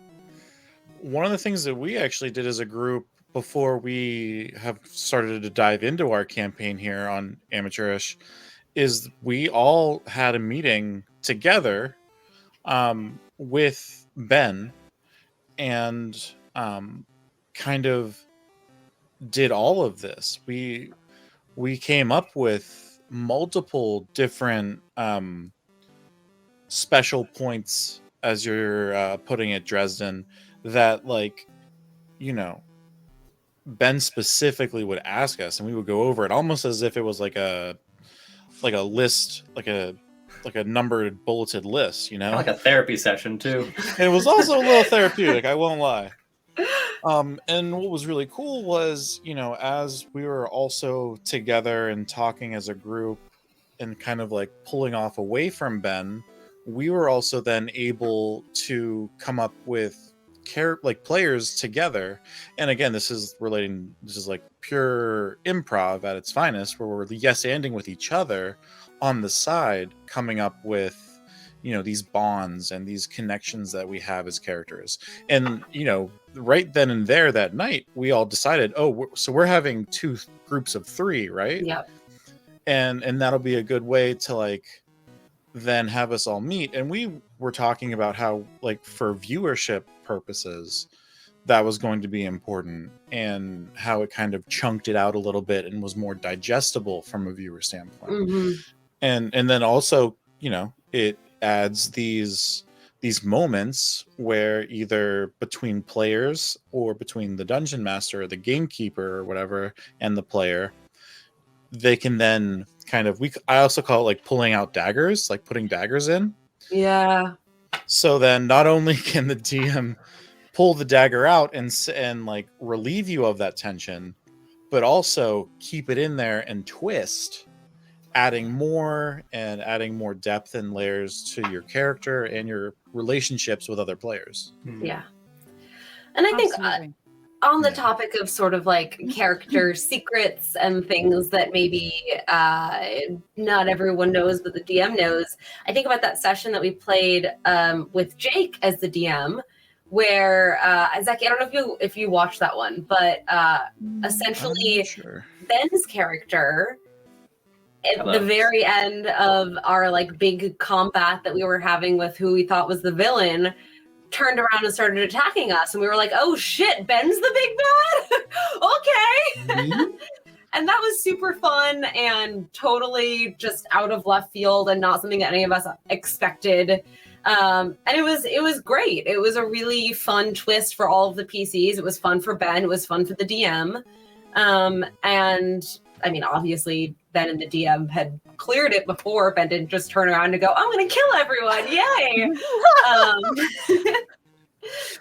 one of the things that we actually did as a group before we have started to dive into our campaign here on Amateurish is we all had a meeting together with Ben and kind of did all of this. We came up with multiple different special points, as you're putting it, Dresden, that Ben specifically would ask us, and we would go over it almost as if it was like a list, like a numbered bulleted list, Like a therapy session too. It was also a little therapeutic, I won't lie. And what was really cool was, as we were also together and talking as a group and kind of like pulling off away from Ben, we were also then able to come up with players together. And again, this is like pure improv at its finest, where we're yes-anding with each other on the side, coming up with these bonds and these connections that we have as characters. And right then and there that night, we all decided, so we're having 2 groups of 3, right? Yep. And that'll be a good way to then have us all meet. And we were talking about how for viewership purposes that was going to be important, and how it kind of chunked it out a little bit and was more digestible from a viewer standpoint. And then also it adds these moments where either between players or between the dungeon master or the gamekeeper or whatever and the player, they can then kind of I also call it pulling out daggers, putting daggers in. Yeah. So then not only can the DM pull the dagger out and relieve you of that tension, but also keep it in there and twist, adding more depth and layers to your character and your relationships with other players. Yeah. And I think on the topic of sort of character secrets and things that maybe not everyone knows, but the DM knows, I think about that session that we played with Jake as the DM, where Zeki, I don't know if you watched that one, but essentially Sure. Ben's character at Hello. the very end of our like big combat that we were having with who we thought was the villain turned around and started attacking us, and we were like, oh shit, Ben's the big bad. Okay. And that was super fun and totally just out of left field and not something that any of us expected. And it was great. It was a really fun twist for all of the PCs. It was fun for Ben. It was fun for the DM. And I mean, obviously, Ben and the DM had cleared it before. Ben didn't just turn around and go, "I'm going to kill everyone! Yay!"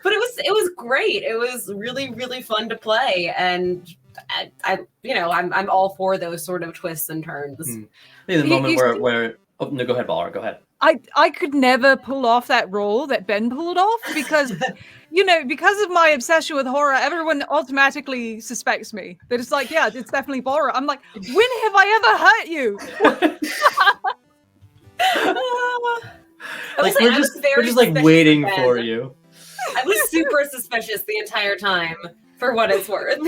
But it was great. It was really, really fun to play, and I'm all for those sort of twists and turns. The moment where oh no, go ahead, Balra, go ahead. I could never pull off that role that Ben pulled off because, because of my obsession with horror, everyone automatically suspects me. They're just like, yeah, it's definitely Balra. I'm like, when have I ever hurt you? Like we're just like waiting for you. I was super suspicious the entire time, for what it's worth.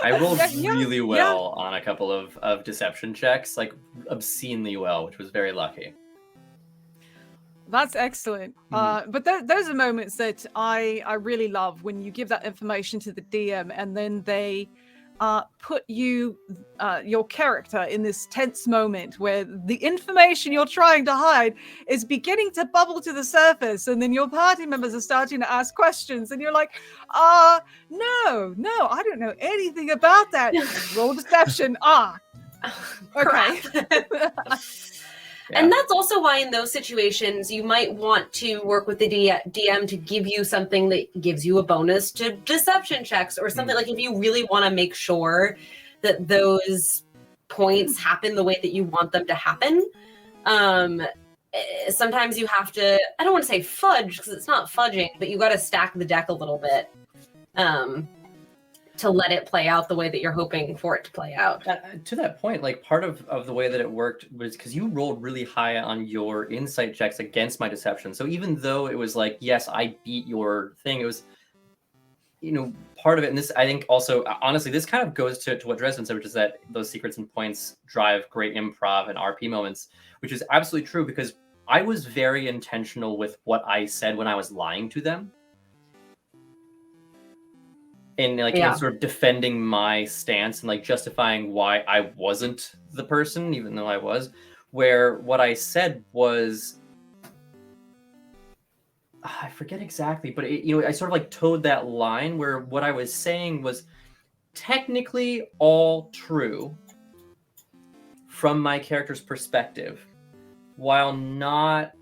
I rolled really well on a couple of deception checks, like obscenely well, which was very lucky. That's excellent. But those are moments that I really love when you give that information to the DM and then they put your character in this tense moment where the information you're trying to hide is beginning to bubble to the surface, and then your party members are starting to ask questions, and you're like, no, I don't know anything about that. Roll deception. Okay. And that's also why in those situations, you might want to work with the DM to give you something that gives you a bonus to deception checks or something. Like if you really want to make sure that those points happen the way that you want them to happen. Sometimes you have to, I don't want to say fudge because it's not fudging, but you got to stack the deck a little bit to let it play out the way that you're hoping for it to play out. To that point, like part of the way that it worked was because you rolled really high on your insight checks against my deception. So even though it was like, yes, I beat your thing, it was, part of it. And this, I think also, honestly, this kind of goes to what Dresden said, which is that those secrets and points drive great improv and RP moments, which is absolutely true because I was very intentional with what I said when I was lying to them. In sort of defending my stance and like justifying why I wasn't the person, even though I was, where what I said was, I forget exactly, but I sort of like towed that line where what I was saying was technically all true from my character's perspective, while not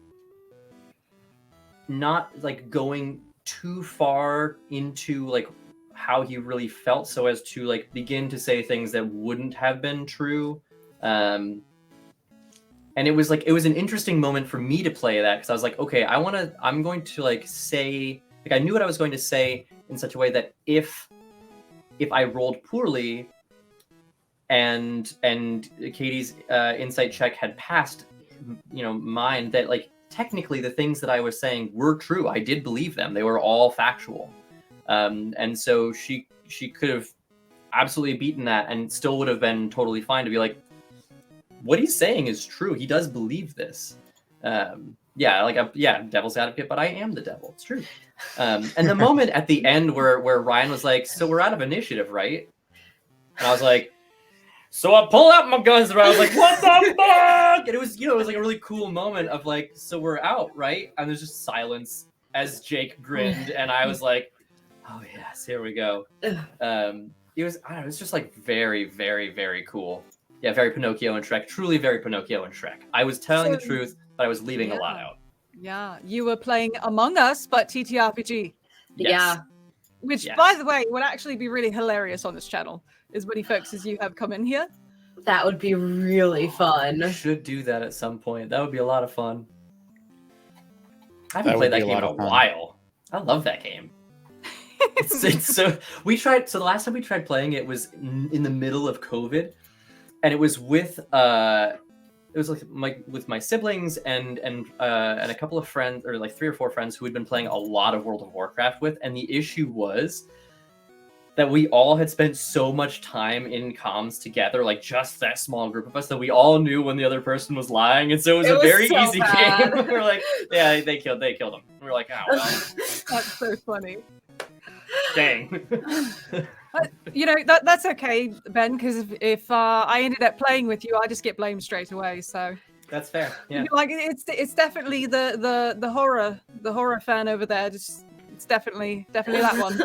like going too far into like how he really felt, so as to like begin to say things that wouldn't have been true. And it was an interesting moment for me to play that because I was like, okay, I'm going to like say, like I knew what I was going to say in such a way that if I rolled poorly and Katie's insight check had passed, mine, that like technically the things that I was saying were true. I did believe them. They were all factual. And so she could have absolutely beaten that and still would have been totally fine to be like, what he's saying is true. He does believe this. Devil's advocate, but I am the devil. It's true. And the moment at the end where Ryan was like, so we're out of initiative, right? And I was like, so I pull out my guns and I was like, what the fuck? And it was like a really cool moment of like, so we're out, right? And there's just silence as Jake grinned. And I was like, oh yes, here we go. It was just like very, very, very cool. Yeah, very Pinocchio and Shrek. Truly very Pinocchio and Shrek. I was telling the truth, but I was leaving a lot out. Yeah, you were playing Among Us, but TTRPG. Yes. Yeah. Which, by the way, would actually be really hilarious on this channel, as many folks as you have come in here. That would be really fun. We should do that at some point. That would be a lot of fun. I haven't played that game in a while. I love that game. So the last time we tried playing it was in the middle of COVID, and it was with with my siblings and a couple of friends, or like 3 or 4 friends who had been playing a lot of World of Warcraft with, and the issue was that we all had spent so much time in comms together, like just that small group of us, that we all knew when the other person was lying, and so it was a very so easy bad. game. We were like, yeah, they killed him. And we were like, oh well, That's so funny. dang. You know, that's okay, Ben, because if I ended up playing with you, I just get blamed straight away. So That's fair. Yeah. like it's definitely the horror fan over there. Just it's definitely that one.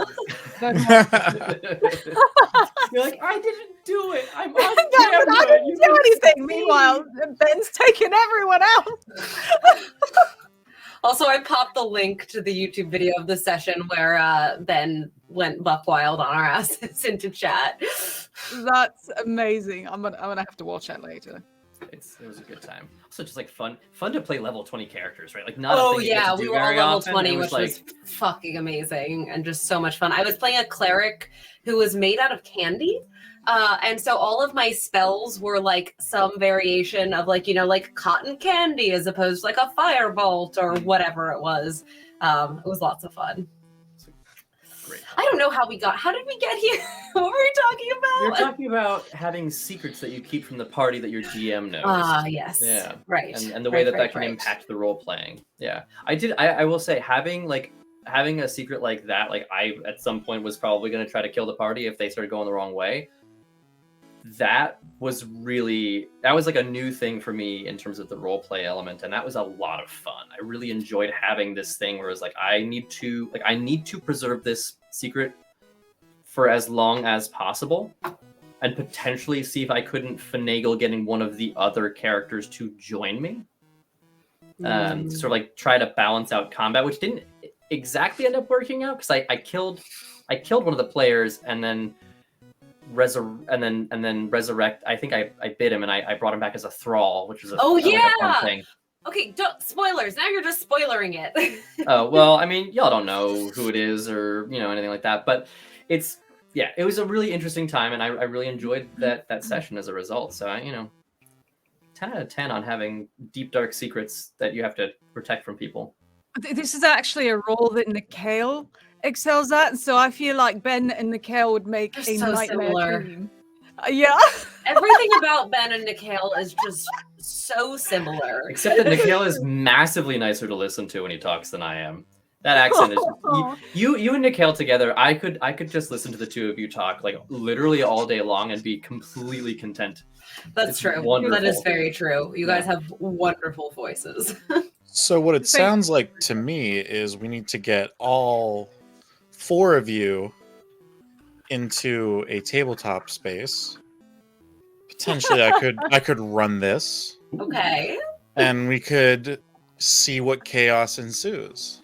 You're like, I didn't do it. I'm No, but I didn't do anything. Meanwhile, Ben's taken everyone out. Also, I popped the link to the YouTube video of the session where Ben went buck wild on our asses into chat. That's amazing. I'm gonna have to watch that later. It was a good time. Also, just like fun to play level 20 characters, right? Like not. Oh a thing you get yeah, to do we were all very level often. 20, It which like, was fucking amazing and just so much fun. I was playing a cleric who was made out of candy. And so all of my spells were like some variation of like, like cotton candy as opposed to like a firebolt or whatever it was. It was lots of fun. great. I don't know how did we get here? What were we talking about? You're talking about having secrets that you keep from the party that your GM knows. Yes. Yeah. Right. And the way Right, that can right. impact the role playing. Yeah. I will say having a secret like that, like I at some point was probably going to try to kill the party if they started going the wrong way. That was like a new thing for me in terms of the role play element, and that was a lot of fun. I really enjoyed having this thing where it was like I need to preserve this secret for as long as possible, and potentially see if I couldn't finagle getting one of the other characters to join me. To sort of like try to balance out combat, which didn't exactly end up working out because I killed one of the players and then resurrect. I think I bit him and I brought him back as a thrall, which was a fun thing. Okay, don't spoilers. Now you're just spoilering it. Oh well, I mean, y'all don't know who it is or anything like that, but it was a really interesting time, and I really enjoyed that session as a result. So 10 out of 10 on having deep dark secrets that you have to protect from people. This is actually a role that Nikhil excels at, so I feel like Ben and Nikhil would make They're a so nightmare similar. team. Yeah. Everything about Ben and Nikhil is just so similar. Except that Nikhil is massively nicer to listen to when he talks than I am. That accent is you and Nikhil together. I could just listen to the two of you talk like literally all day long and be completely content. That's true. Wonderful. That is very true. You guys have wonderful voices. So what it sounds like to me is we need to get all 4 of you into a tabletop space. Potentially I could run this. Okay. And we could see what chaos ensues.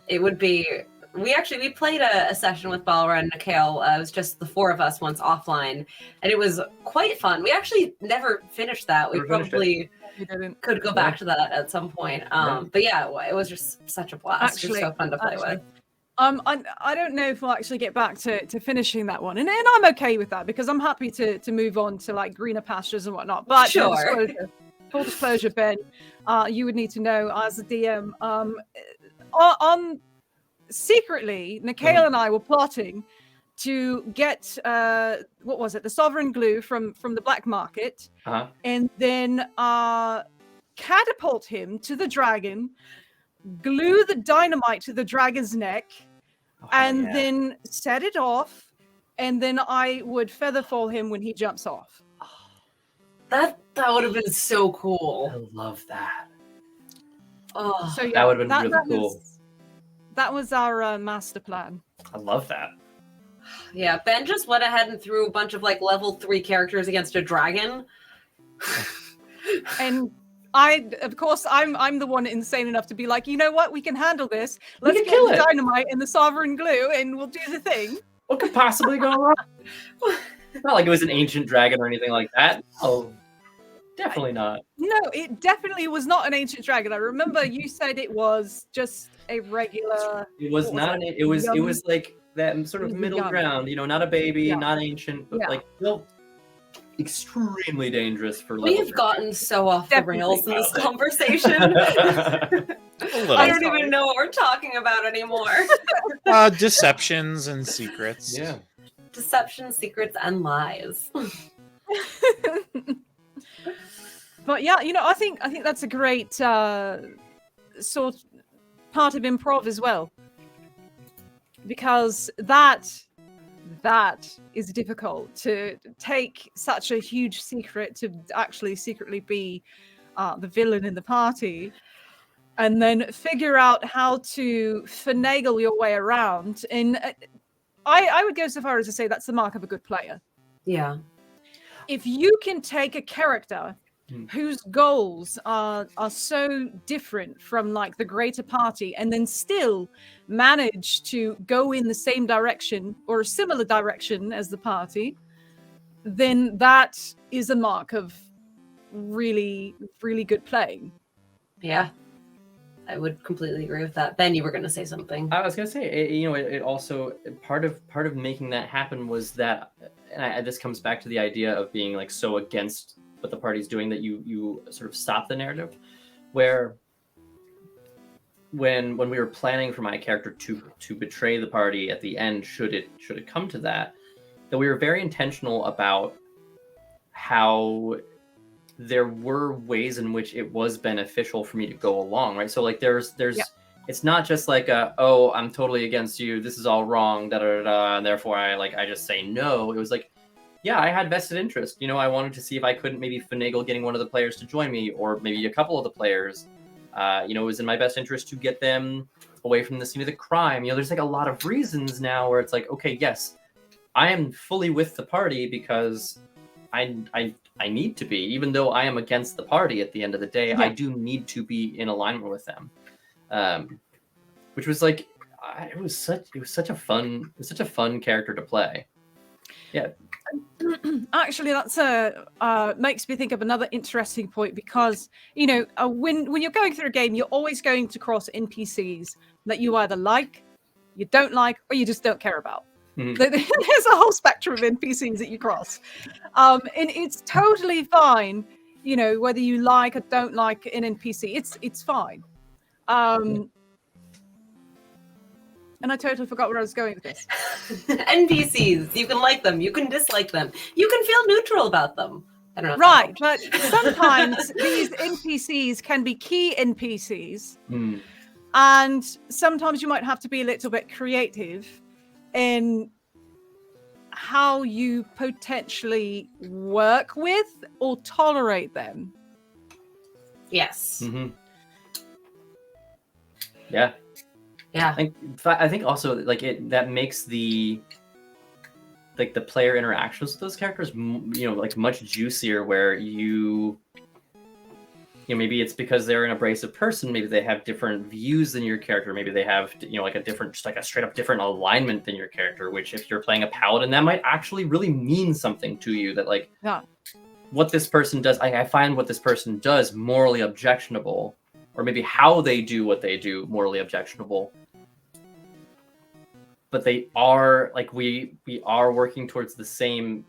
It would be. We played a session with Balra and Nikhil. It was just the 4 of us once offline, and it was quite fun. We actually never finished that. We probably could go back to that at some point. But yeah, it was just such a blast. It was so fun to play with. I don't know if we'll actually get back to finishing that one, and I'm okay with that because I'm happy to move on to like greener pastures and whatnot. But sure. Full disclosure, Ben, you would need to know as a DM. On secretly, Nikhil and I were plotting to get what was it, the sovereign glue from the black market, and then catapult him to the dragon, glue the dynamite to the dragon's neck, and then set it off, and then I would featherfall him when he jumps off. That would have been so cool. I love that. Oh, so that would have been really cool. That was our master plan. I love that. Yeah, Ben just went ahead and threw a bunch of like level 3 characters against a dragon. And of course, I'm the one insane enough to be like, you know what, we can handle this. Let's get the dynamite and the sovereign glue, and we'll do the thing. What could possibly go wrong? It's not like it was an ancient dragon or anything like that. Oh, definitely not. No, it definitely was not an ancient dragon. I remember you said it was just a regular. It was not. It was like that sort of middle ground. Not a baby, not ancient, but like built extremely dangerous for We level have gotten so off the Definitely rails in this about it. conversation. A little. I don't even know what we're talking about anymore. Deceptions and secrets. Yeah. Deception, secrets, and lies. But yeah, I think that's a great sort part of improv as well, because that is difficult, to take such a huge secret to actually secretly be the villain in the party, and then figure out how to finagle your way around. And I would go so far as to say that's the mark of a good player. Yeah. If you can take a character whose goals are so different from like the greater party, and then still manage to go in the same direction or a similar direction as the party, then that is a mark of really, really good playing. Yeah. I would completely agree with that. Ben, you were going to say something. I was gonna say, it also part of making that happen was that, and this comes back to the idea of being like so against what the party's doing that you sort of stop the narrative, where when we were planning for my character to betray the party at the end, should it come to that we were very intentional about how there were ways in which it was beneficial for me to go along, right? So like there's it's not just like oh, I'm totally against you, this is all wrong, da da da, and therefore I just say no. It was like, yeah, I had vested interest. I wanted to see if I couldn't maybe finagle getting one of the players to join me, or maybe a couple of the players. It was in my best interest to get them away from the scene of the crime. There's like a lot of reasons now where it's like, okay, yes, I am fully with the party because I need to be, even though I am against the party at the end of the day. I do need to be in alignment with them, which was like, it was such a fun character to play. Yeah. Actually, that's makes me think of another interesting point, because when you're going through a game, you're always going to cross NPCs that you either like, you don't like, or you just don't care about. Mm-hmm. There's a whole spectrum of NPCs that you cross, and it's totally fine. Whether you like or don't like an NPC, it's fine. And I totally forgot where I was going with this. NPCs, you can like them, you can dislike them, you can feel neutral about them. I don't know. Right, but sometimes these NPCs can be key NPCs, and sometimes you might have to be a little bit creative in how you potentially work with or tolerate them. Yes. Mm-hmm. Yeah. Yeah. I think also like that makes the player interactions with those characters, like much juicier, where maybe it's because they're an abrasive person, maybe they have different views than your character, maybe they have like a different, just like a straight up different alignment than your character, which if you're playing a paladin, that might actually really mean something to you, that like what this person does, I find what this person does morally objectionable, or maybe how they do what they do morally objectionable, but they are like, we are working towards the same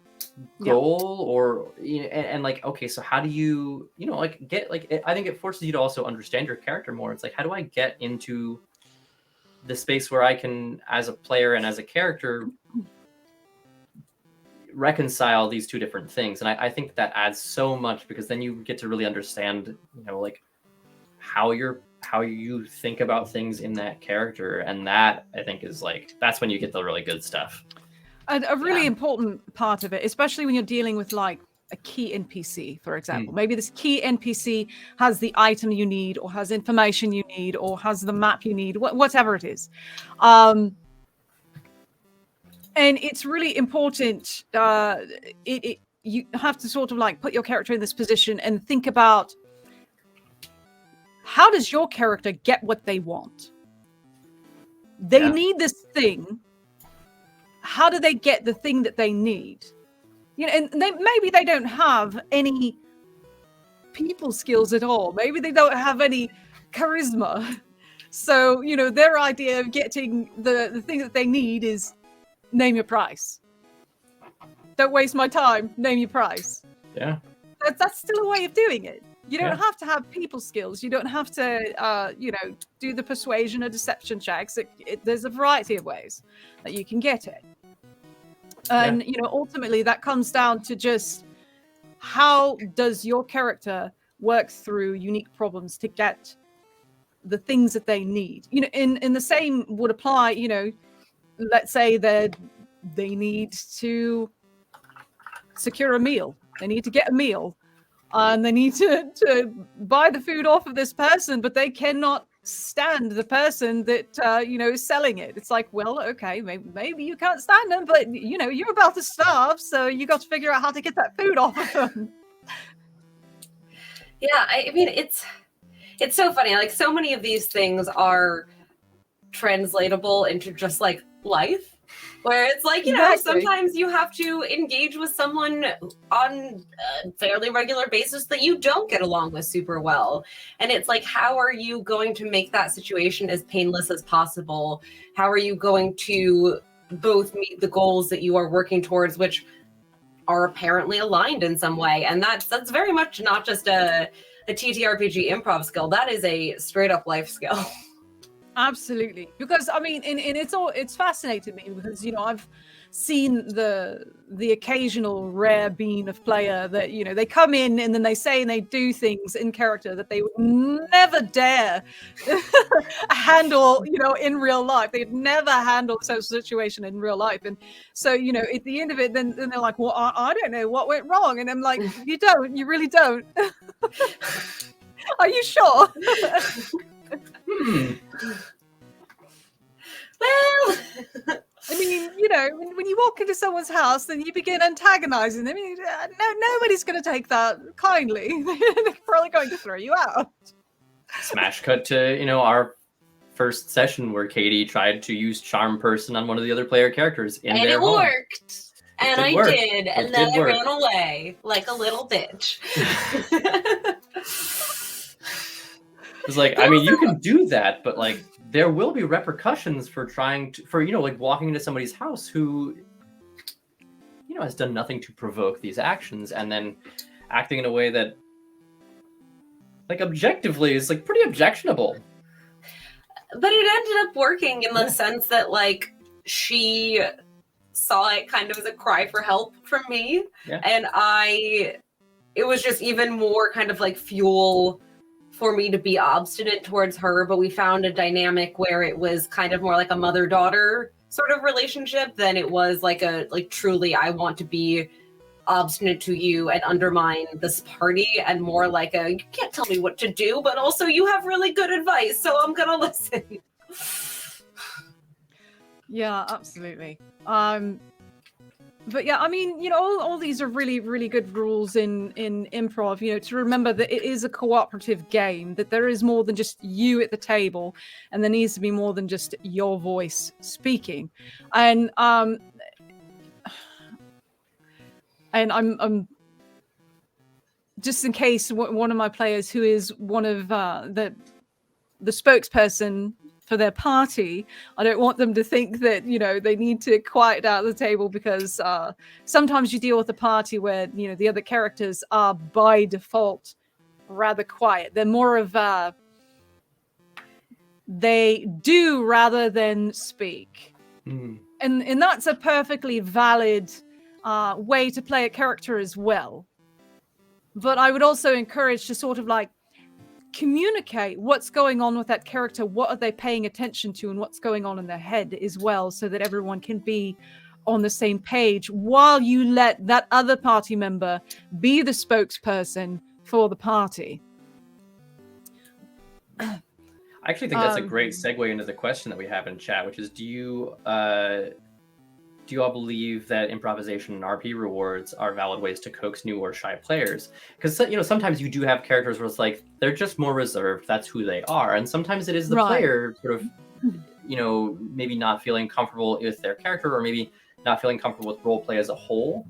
goal, or and like, okay, so how do you like get like, I think it forces you to also understand your character more. It's like, how do I get into the space where I can, as a player and as a character, reconcile these two different things? And I think that adds so much, because then you get to really understand like how you think about things in that character, and that I think is like, that's when you get the really good stuff. A really important part of it, especially when you're dealing with like a key NPC, for example. Maybe this key NPC has the item you need, or has information you need, or has the map you need, whatever it is. And it's really important. You have to sort of like put your character in this position and think about, how does your character get what they want? They need this thing. How do they get the thing that they need? And maybe they don't have any people skills at all. Maybe they don't have any charisma. So, their idea of getting the thing that they need is name your price. don't waste my time, name your price. Yeah. That's still a way of doing it. You don't Yeah. have to have people skills. You don't have to, do the persuasion or deception checks. There's a variety of ways that you can get it. And, ultimately that comes down to just how does your character work through unique problems to get the things that they need. In the same would apply, let's say that they need to secure a meal. They need to get a meal. And they need to buy the food off of this person, but they cannot stand the person that is selling it. It's like, well, okay, maybe you can't stand them, but you're about to starve, so you got to figure out how to get that food off of them. Yeah, I mean, it's so funny. Like, so many of these things are translatable into just like life. Where it's like, Exactly. sometimes you have to engage with someone on a fairly regular basis that you don't get along with super well. And it's like, how are you going to make that situation as painless as possible? How are you going to both meet the goals that you are working towards, which are apparently aligned in some way? And that's very much not just a TTRPG improv skill. That is a straight up life skill. Absolutely, because I mean, and it's fascinated me because I've seen the occasional rare bean of player that they come in and then they say and they do things in character that they would never dare handle in real life. They'd never handle such a situation in real life, and so at the end of it, then they're like, well, I don't know what went wrong, and I'm like, you really don't. Are you sure? Well, I mean, when you walk into someone's house, then you begin antagonizing them. Nobody's going to take that kindly. They're probably going to throw you out. Smash cut to, our first session where Katie tried to use Charm Person on one of the other player characters in and their it home. worked. And I work. did. And then I ran away like a little bitch. It's like, I mean, you can do that, but like, there will be repercussions for walking into somebody's house who, has done nothing to provoke these actions and then acting in a way that, like, objectively is like pretty objectionable. But it ended up working in the sense that, like, she saw it kind of as a cry for help from me. Yeah. And it was just even more kind of like fuel for me to be obstinate towards her. But we found a dynamic where it was kind of more like a mother-daughter sort of relationship than it was like truly, I want to be obstinate to you and undermine this party, and more like you can't tell me what to do, but also you have really good advice, so I'm gonna listen. Yeah, absolutely. But yeah, I mean, all these are really, really good rules in improv, to remember that it is a cooperative game, that there is more than just you at the table, and there needs to be more than just your voice speaking. And I'm just in case one of my players who is one of the spokesperson for their party, I don't want them to think that they need to quiet out the table, because sometimes you deal with a party where the other characters are by default rather quiet. They're more of they do rather than speak. And that's a perfectly valid way to play a character as well. But I would also encourage to sort of like communicate what's going on with that character, what are they paying attention to, and what's going on in their head as well, so that everyone can be on the same page, while you let that other party member be the spokesperson for the party. I actually think that's a great segue into the question that we have in chat, which is, do you all believe that improvisation and RP rewards are valid ways to coax new or shy players? Because sometimes you do have characters where it's like they're just more reserved, that's who they are, and sometimes it is the player sort of maybe not feeling comfortable with their character, or maybe not feeling comfortable with role play as a whole.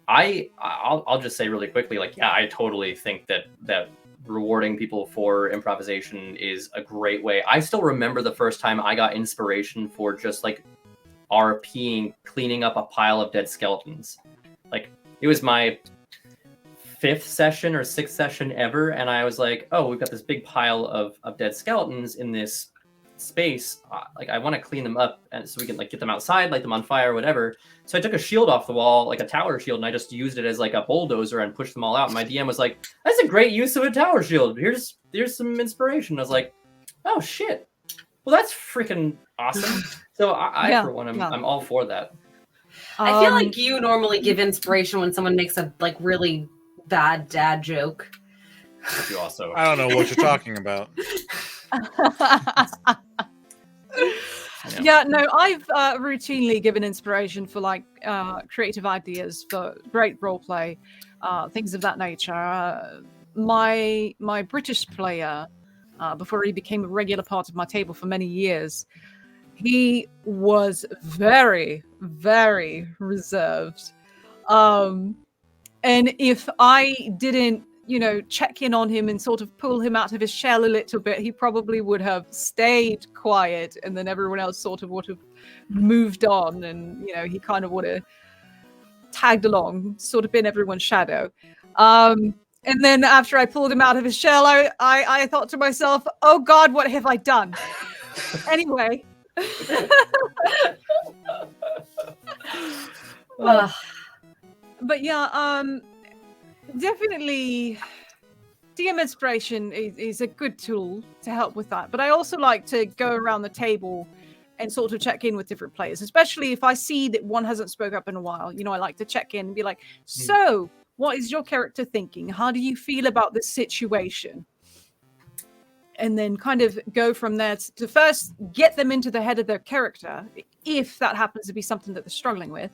I'll just say really quickly, like, yeah, I totally think that rewarding people for improvisation is a great way. I still remember the first time I got inspiration for just like RPing, cleaning up a pile of dead skeletons. Like, it was my 5th session or 6th session ever, and I was like, oh, we've got this big pile of dead skeletons in this space. Like, I want to clean them up, and so we can like get them outside, light them on fire, whatever. So I took a shield off the wall, like a tower shield, and I just used it as like a bulldozer and pushed them all out. And my DM was like, that's a great use of a tower shield. Here's some inspiration. I was like, oh shit. Well, that's freaking awesome. So I for one, I'm all for that. I feel like you normally give inspiration when someone makes a like really bad dad joke. You also. I don't know what you're talking about. Yeah, no, I've routinely given inspiration for like creative ideas for great roleplay, things of that nature. My British player, before he became a regular part of my table for many years, he was very, very reserved. And if I didn't, check in on him and sort of pull him out of his shell a little bit, he probably would have stayed quiet, and then everyone else sort of would have moved on, and he kind of would have tagged along, sort of been everyone's shadow. And then after I pulled him out of his shell, I thought to myself, oh God, what have I done? Anyway. But yeah, definitely DM inspiration is a good tool to help with that. But I also like to go around the table and sort of check in with different players, especially if I see that one hasn't spoke up in a while. I like to check in and be like, so what is your character thinking? How do you feel about this situation? And then kind of go from there to first get them into the head of their character, if that happens to be something that they're struggling with.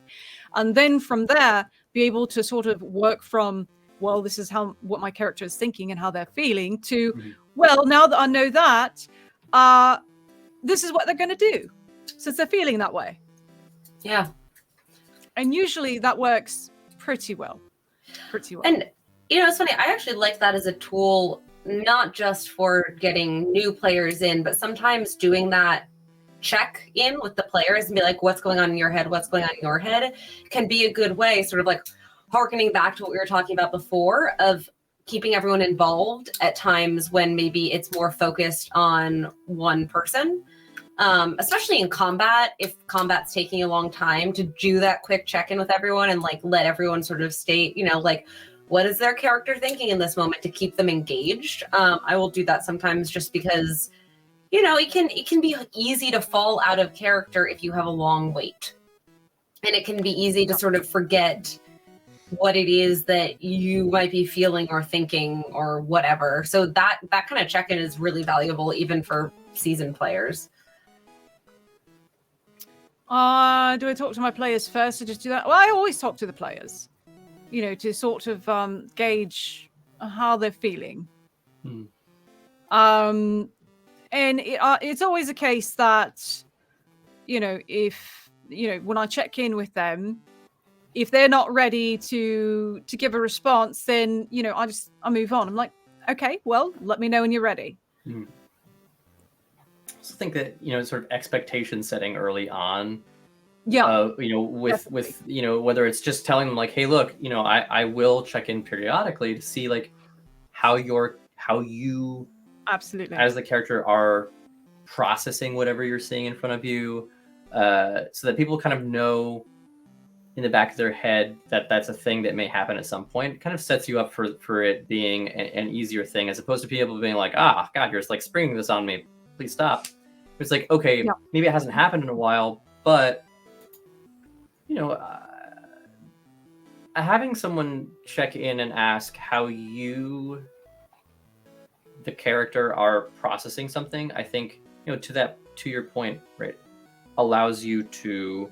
And then from there, be able to sort of work from, well, this is what my character is thinking and how they're feeling, to, well, now that I know that, this is what they're going to do, since they're feeling that way. Yeah. And usually that works pretty well. And, it's funny, I actually like that as a tool, not just for getting new players in, but sometimes doing that check in with the players and be like, what's going on in your head? What's going on in your head can be a good way, sort of like harkening back to what we were talking about before, of keeping everyone involved at times when maybe it's more focused on one person. Especially in combat, if combat's taking a long time, to do that quick check-in with everyone and like let everyone sort of state, like, what is their character thinking in this moment, to keep them engaged. I will do that sometimes just because, it can be easy to fall out of character if you have a long wait. And it can be easy to sort of forget what it is that you might be feeling or thinking or whatever. So that kind of check-in is really valuable even for seasoned players. Do I talk to my players first or just do that? Well, I always talk to the players, to sort of gauge how they're feeling. And it's always a case that, if, when I check in with them, if they're not ready to give a response, then, I move on. I'm like, okay, well, let me know when you're ready. I also think that, sort of expectation setting early on, with whether it's just telling them like, hey, look, I will check in periodically to see like how you absolutely as the character are processing whatever you're seeing in front of you, so that people kind of know in the back of their head that that's a thing that may happen at some point. It kind of sets you up for it being an easier thing, as opposed to people being like, God, you're like springing this on me, please stop. It's like, okay, maybe it hasn't happened in a while, but having someone check in and ask how you, the character, are processing something, I think, to your point, right, allows you to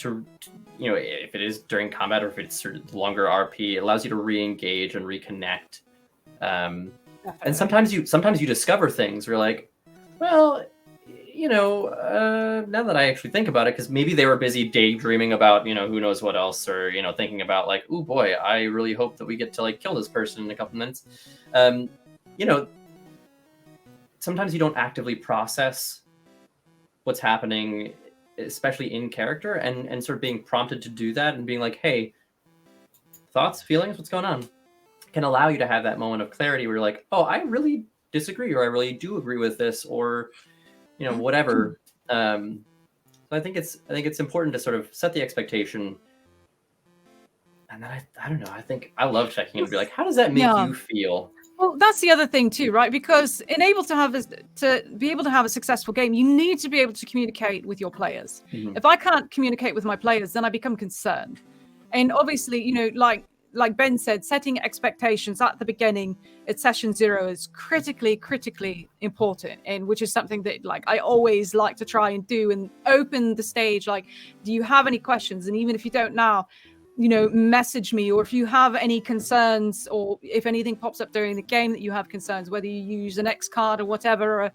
if it is during combat or if it's sort of longer RP, it allows you to re-engage and reconnect. And sometimes you discover things where you're like, well, now that I actually think about it, because maybe they were busy daydreaming about, who knows what else, or, thinking about like, oh boy, I really hope that we get to like kill this person in a couple minutes. Sometimes you don't actively process what's happening especially in character, and sort of being prompted to do that and being like, hey, thoughts, feelings, what's going on, can allow you to have that moment of clarity where you're like, oh, I really disagree, or I really do agree with this, or whatever. So I think it's important to sort of set the expectation. And then I don't know. I think I love checking in to be like, how does that make you feel? Well, that's the other thing too, right? Because to be able to have a successful game, you need to be able to communicate with your players. Mm-hmm. If I can't communicate with my players, then I become concerned. And obviously, like Ben said, setting expectations at the beginning at session 0 is critically important, and which is something that like I always like to try and do and open the stage. Like, do you have any questions? And even if you don't now, message me, or if you have any concerns, or if anything pops up during the game that you have concerns, whether you use an X card or whatever, or,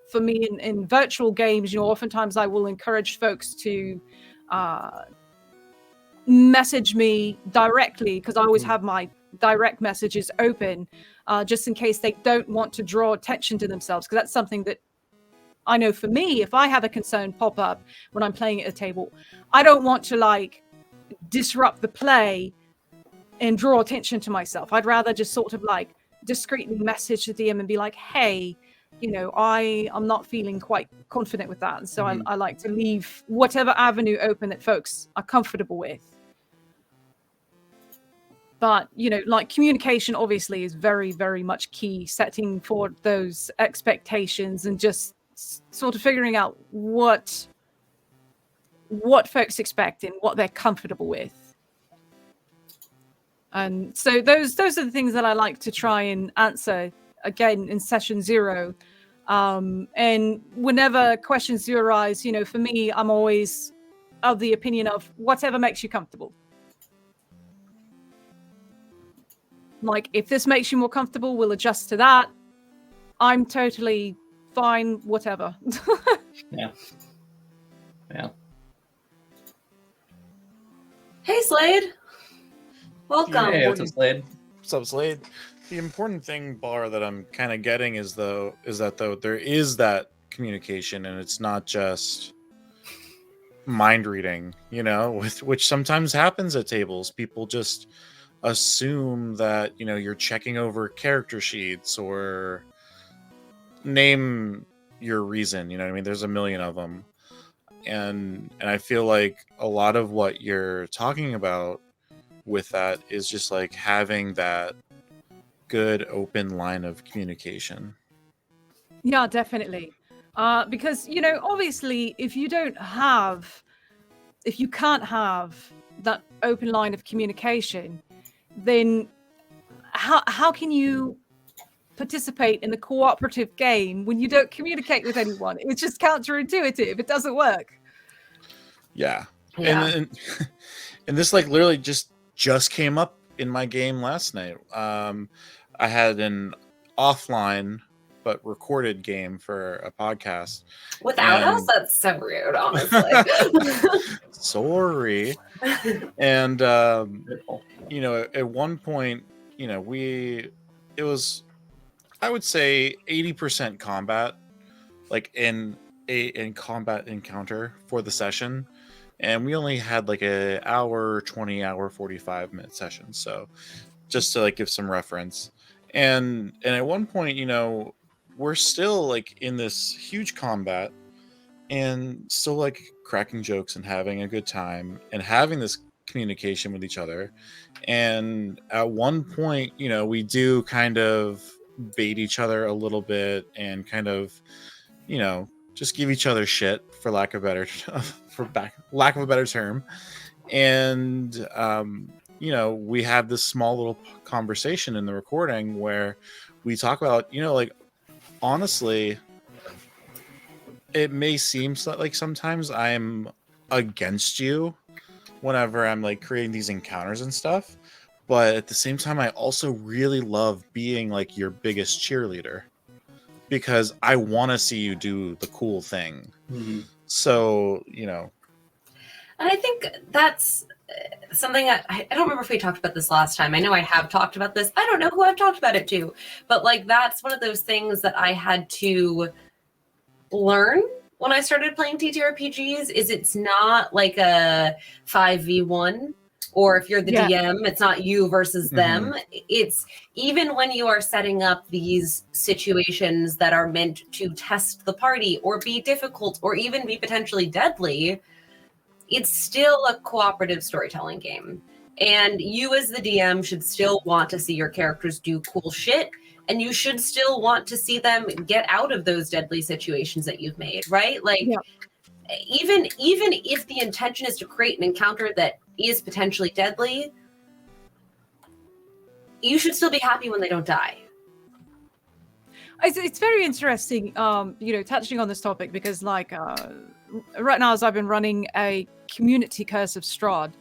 for me in virtual games, oftentimes I will encourage folks to message me directly, because I always have my direct messages open, just in case they don't want to draw attention to themselves, because that's something that I know for me, if I have a concern pop up when I'm playing at a table, I don't want to disrupt the play and draw attention to myself. I'd rather just sort of discreetly message the DM and be like, hey, I'm not feeling quite confident with that. And so I like to leave whatever avenue open that folks are comfortable with. But, communication obviously is very, very much key, setting for those expectations and just sort of figuring out what folks expect and what they're comfortable with. And so those are the things that I like to try and answer again in session 0. And whenever questions do arise, for me, I'm always of the opinion of whatever makes you comfortable. Like, if this makes you more comfortable, we'll adjust to that. I'm totally fine, whatever. Yeah. Hey, Slade. Welcome. Hey, what's up, Slade? What's up, Slade? The important thing, Balra, that I'm kind of getting is that there is that communication, and it's not just mind reading, which sometimes happens at tables. People just assume that you're checking over character sheets or name your reason. I mean, there's a million of them, and I feel like a lot of what you're talking about with that is just having that good open line of communication. Yeah, definitely. Because obviously if you can't have that open line of communication, then how can you participate in a cooperative game when you don't communicate with anyone? It's just counterintuitive. It doesn't work. Yeah. And this literally just came up in my game last night. I had an offline but recorded game for a podcast. Without us? That's so rude, honestly. Sorry. And at one point, it was, I would say, 80% combat, in combat encounter for the session, and we only had an hour 20 hour 45-minute session, so just to give some reference. And at one point, we're still in this huge combat and still cracking jokes and having a good time and having this communication with each other. And at one point, we do kind of bait each other a little bit and kind of, just give each other shit, for lack of a better term. And we have this small little conversation in the recording where we talk about, honestly, it may seem like sometimes I'm against you whenever I'm creating these encounters and stuff, but at the same time, I also really love being your biggest cheerleader, because I want to see you do the cool thing. Mm-hmm. So, And I think that's something that I don't remember if we talked about this last time. I know I have talked about this. I don't know who I've talked about it to, but that's one of those things that I had to learn when I started playing TTRPGs is it's not like a 5v1, or if you're the DM, it's not you versus them. It's even when you are setting up these situations that are meant to test the party or be difficult or even be potentially deadly, it's still a cooperative storytelling game. And you as the DM should still want to see your characters do cool shit, and you should still want to see them get out of those deadly situations that you've made, right? Like, even if the intention is to create an encounter that is potentially deadly, you should still be happy when they don't die. It's very interesting, touching on this topic, because like right now, as I've been running a community Curse of Strahd,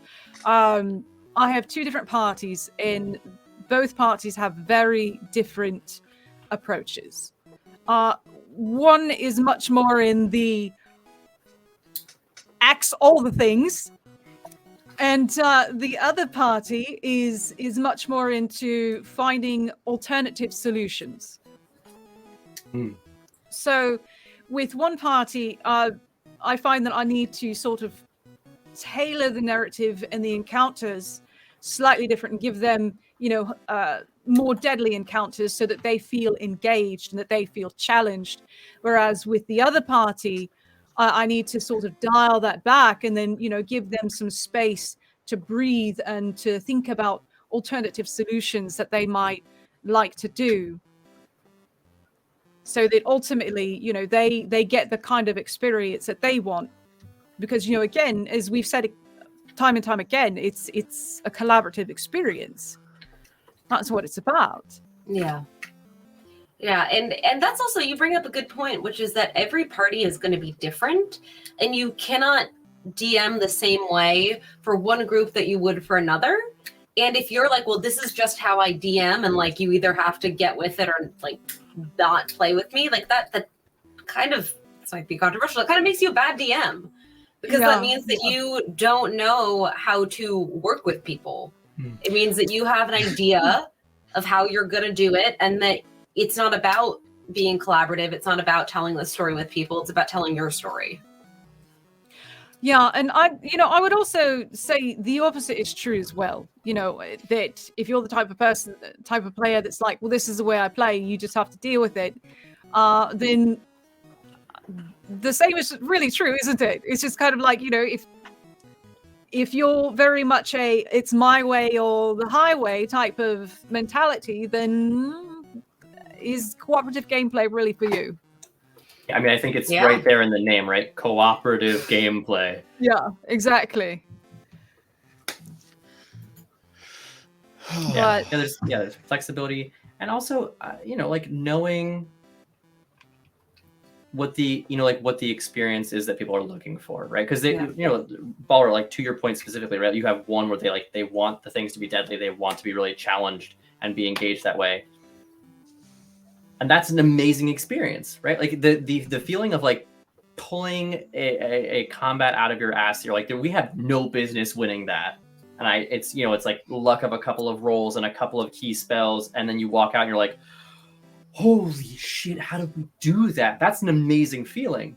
I have two different parties, and both parties have very different approaches. One is much more in the axe all the things, and the other party is much more into finding alternative solutions. So with one party, I find that I need to sort of tailor the narrative and the encounters slightly different and give them, more deadly encounters so that they feel engaged and that they feel challenged. Whereas with the other party, I need to sort of dial that back and then, give them some space to breathe and to think about alternative solutions that they might like to do. So that ultimately, they get the kind of experience that they want. Because, again, as we've said time and time again, it's a collaborative experience. That's what it's about. Yeah, and that's also, you bring up a good point, which is that every party is going to be different, and you cannot DM the same way for one group that you would for another. And if you're like, well, this is just how I DM, and like you either have to get with it or like not play with me, like that kind of, this might be controversial, it kind of makes you a bad DM. Because that means that you don't know how to work with people. It means that you have an idea of how you're going to do it, and that it's not about being collaborative. It's not about telling the story with people. It's about telling your story. Yeah, and I would also say the opposite is true as well. That if you're the type of player that's like, well, this is the way I play, you just have to deal with it, then the same is really true, isn't it? It's just kind of like, if you're very much a it's my way or the highway type of mentality, then is cooperative gameplay really for you? I mean, I think it's right there in the name, right? Cooperative gameplay. Yeah, exactly. There's flexibility, and also like knowing what the experience is that people are looking for, right? Because Balra, like to your point specifically, right? You have one where they want the things to be deadly, they want to be really challenged and be engaged that way, and that's an amazing experience, right? Like the feeling of like pulling a combat out of your ass. You're like, we have no business winning that, and it's like luck of a couple of rolls and a couple of key spells, and then you walk out and you're like, holy shit, how did we do that? That's an amazing feeling.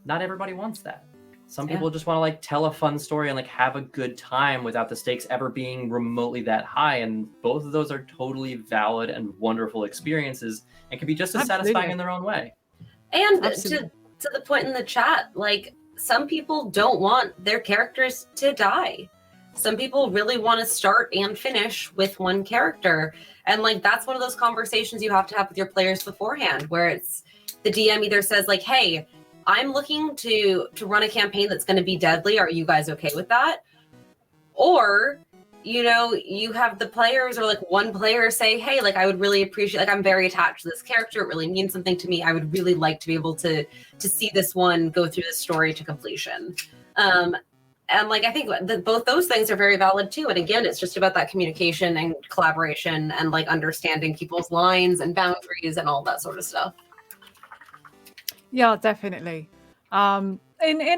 Not everybody wants that. Some people just want to like tell a fun story and like have a good time without the stakes ever being remotely that high. And both of those are totally valid and wonderful experiences and can be just as satisfying in their own way. And to the point in the chat, like some people don't want their characters to die. Some people really want to start and finish with one character. And like, that's one of those conversations you have to have with your players beforehand, where it's the DM either says like, hey, I'm looking to run a campaign that's going to be deadly. Are you guys okay with that? Or, you have the players or like one player say, hey, like I would really appreciate, like I'm very attached to this character. It really means something to me. I would really like to be able to see this one go through the story to completion. And like, I think both those things are very valid too. And again, it's just about that communication and collaboration and like understanding people's lines and boundaries and all that sort of stuff. Yeah, definitely. And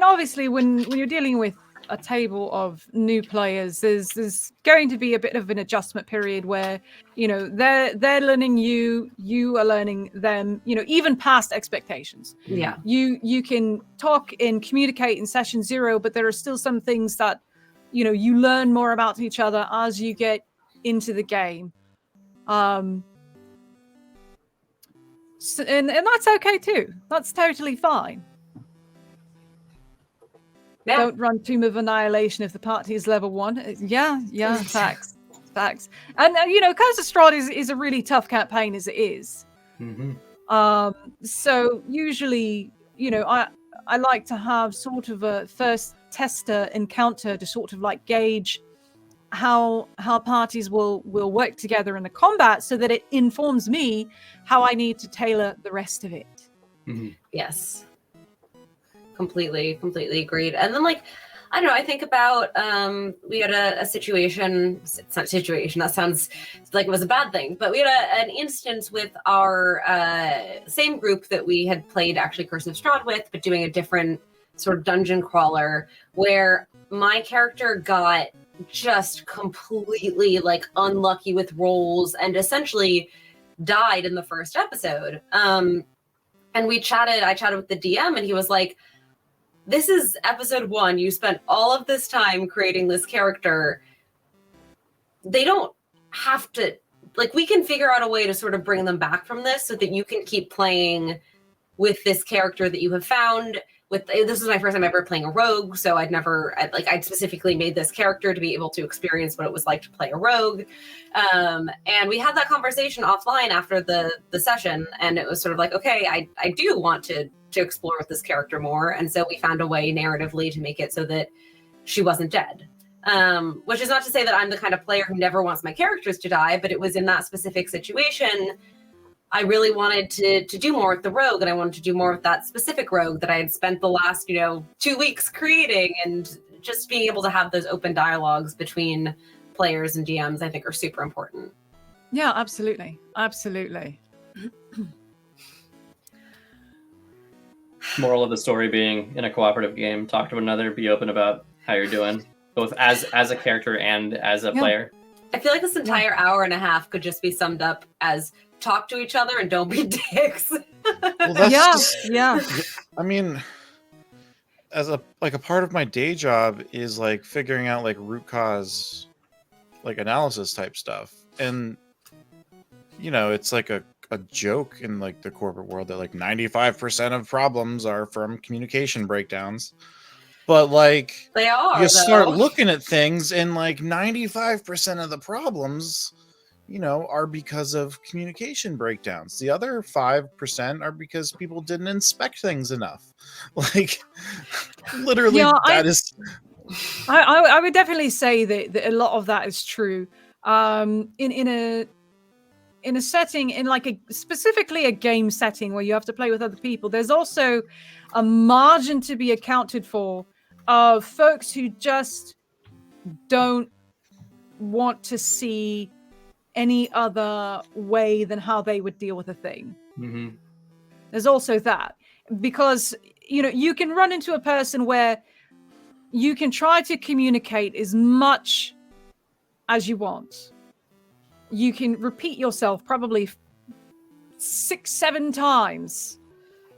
obviously when you're dealing with a table of new players, there's going to be a bit of an adjustment period where, you know, they're learning you are learning them, you know, even past expectations. Yeah. You can talk and communicate in session 0, but there are still some things that, you know, you learn more about each other as you get into the game. So, and that's okay too. That's totally fine. Yeah. Don't run Tomb of Annihilation if the party is level 1. Yeah, facts. And you know, Curse of Strahd is a really tough campaign as it is. So usually, you know, I like to have sort of a first tester encounter to sort of like gauge how parties will work together in the combat, so that it informs me how I need to tailor the rest of it. Yes. Completely agreed. And then, like, I don't know, I think about we had a situation. It's not a situation, that sounds like it was a bad thing, but we had an instance with our same group that we had played actually Curse of Strahd with, but doing a different sort of dungeon crawler, where my character got just completely like unlucky with rolls and essentially died in the first episode. And I chatted with the DM, and he was like, this is episode 1. You spent all of this time creating this character. They don't have to, like, we can figure out a way to sort of bring them back from this so that you can keep playing with this character that you have found. This was my first time ever playing a rogue, so I'd specifically made this character to be able to experience what it was like to play a rogue. And we had that conversation offline after the session, and it was sort of like, okay, I do want to explore with this character more. And so we found a way narratively to make it so that she wasn't dead. Which is not to say that I'm the kind of player who never wants my characters to die, but it was in that specific situation I really wanted to do more with the rogue, and I wanted to do more with that specific rogue that I had spent the last, 2 weeks creating, and just being able to have those open dialogues between players and DMs, I think, are super important. Yeah, absolutely. Moral of the story being, in a cooperative game, talk to one another, be open about how you're doing, both as a character and as a player. I feel like this entire hour and a half could just be summed up as talk to each other and don't be dicks. Well, that's yeah. I mean, as a part of my day job is like figuring out like root cause, like analysis type stuff, and it's like a joke in like the corporate world that like 95% of problems are from communication breakdowns. But like they are, you start looking at things, and like 95% of the problems, are because of communication breakdowns. The other 5% are because people didn't inspect things enough. Like, literally, I would definitely say that a lot of that is true. In a setting, in like specifically a game setting where you have to play with other people, there's also a margin to be accounted for of folks who just don't want to see any other way than how they would deal with a thing. There's also that, because you can run into a person where you can try to communicate as much as you want. You can repeat yourself probably 6-7 times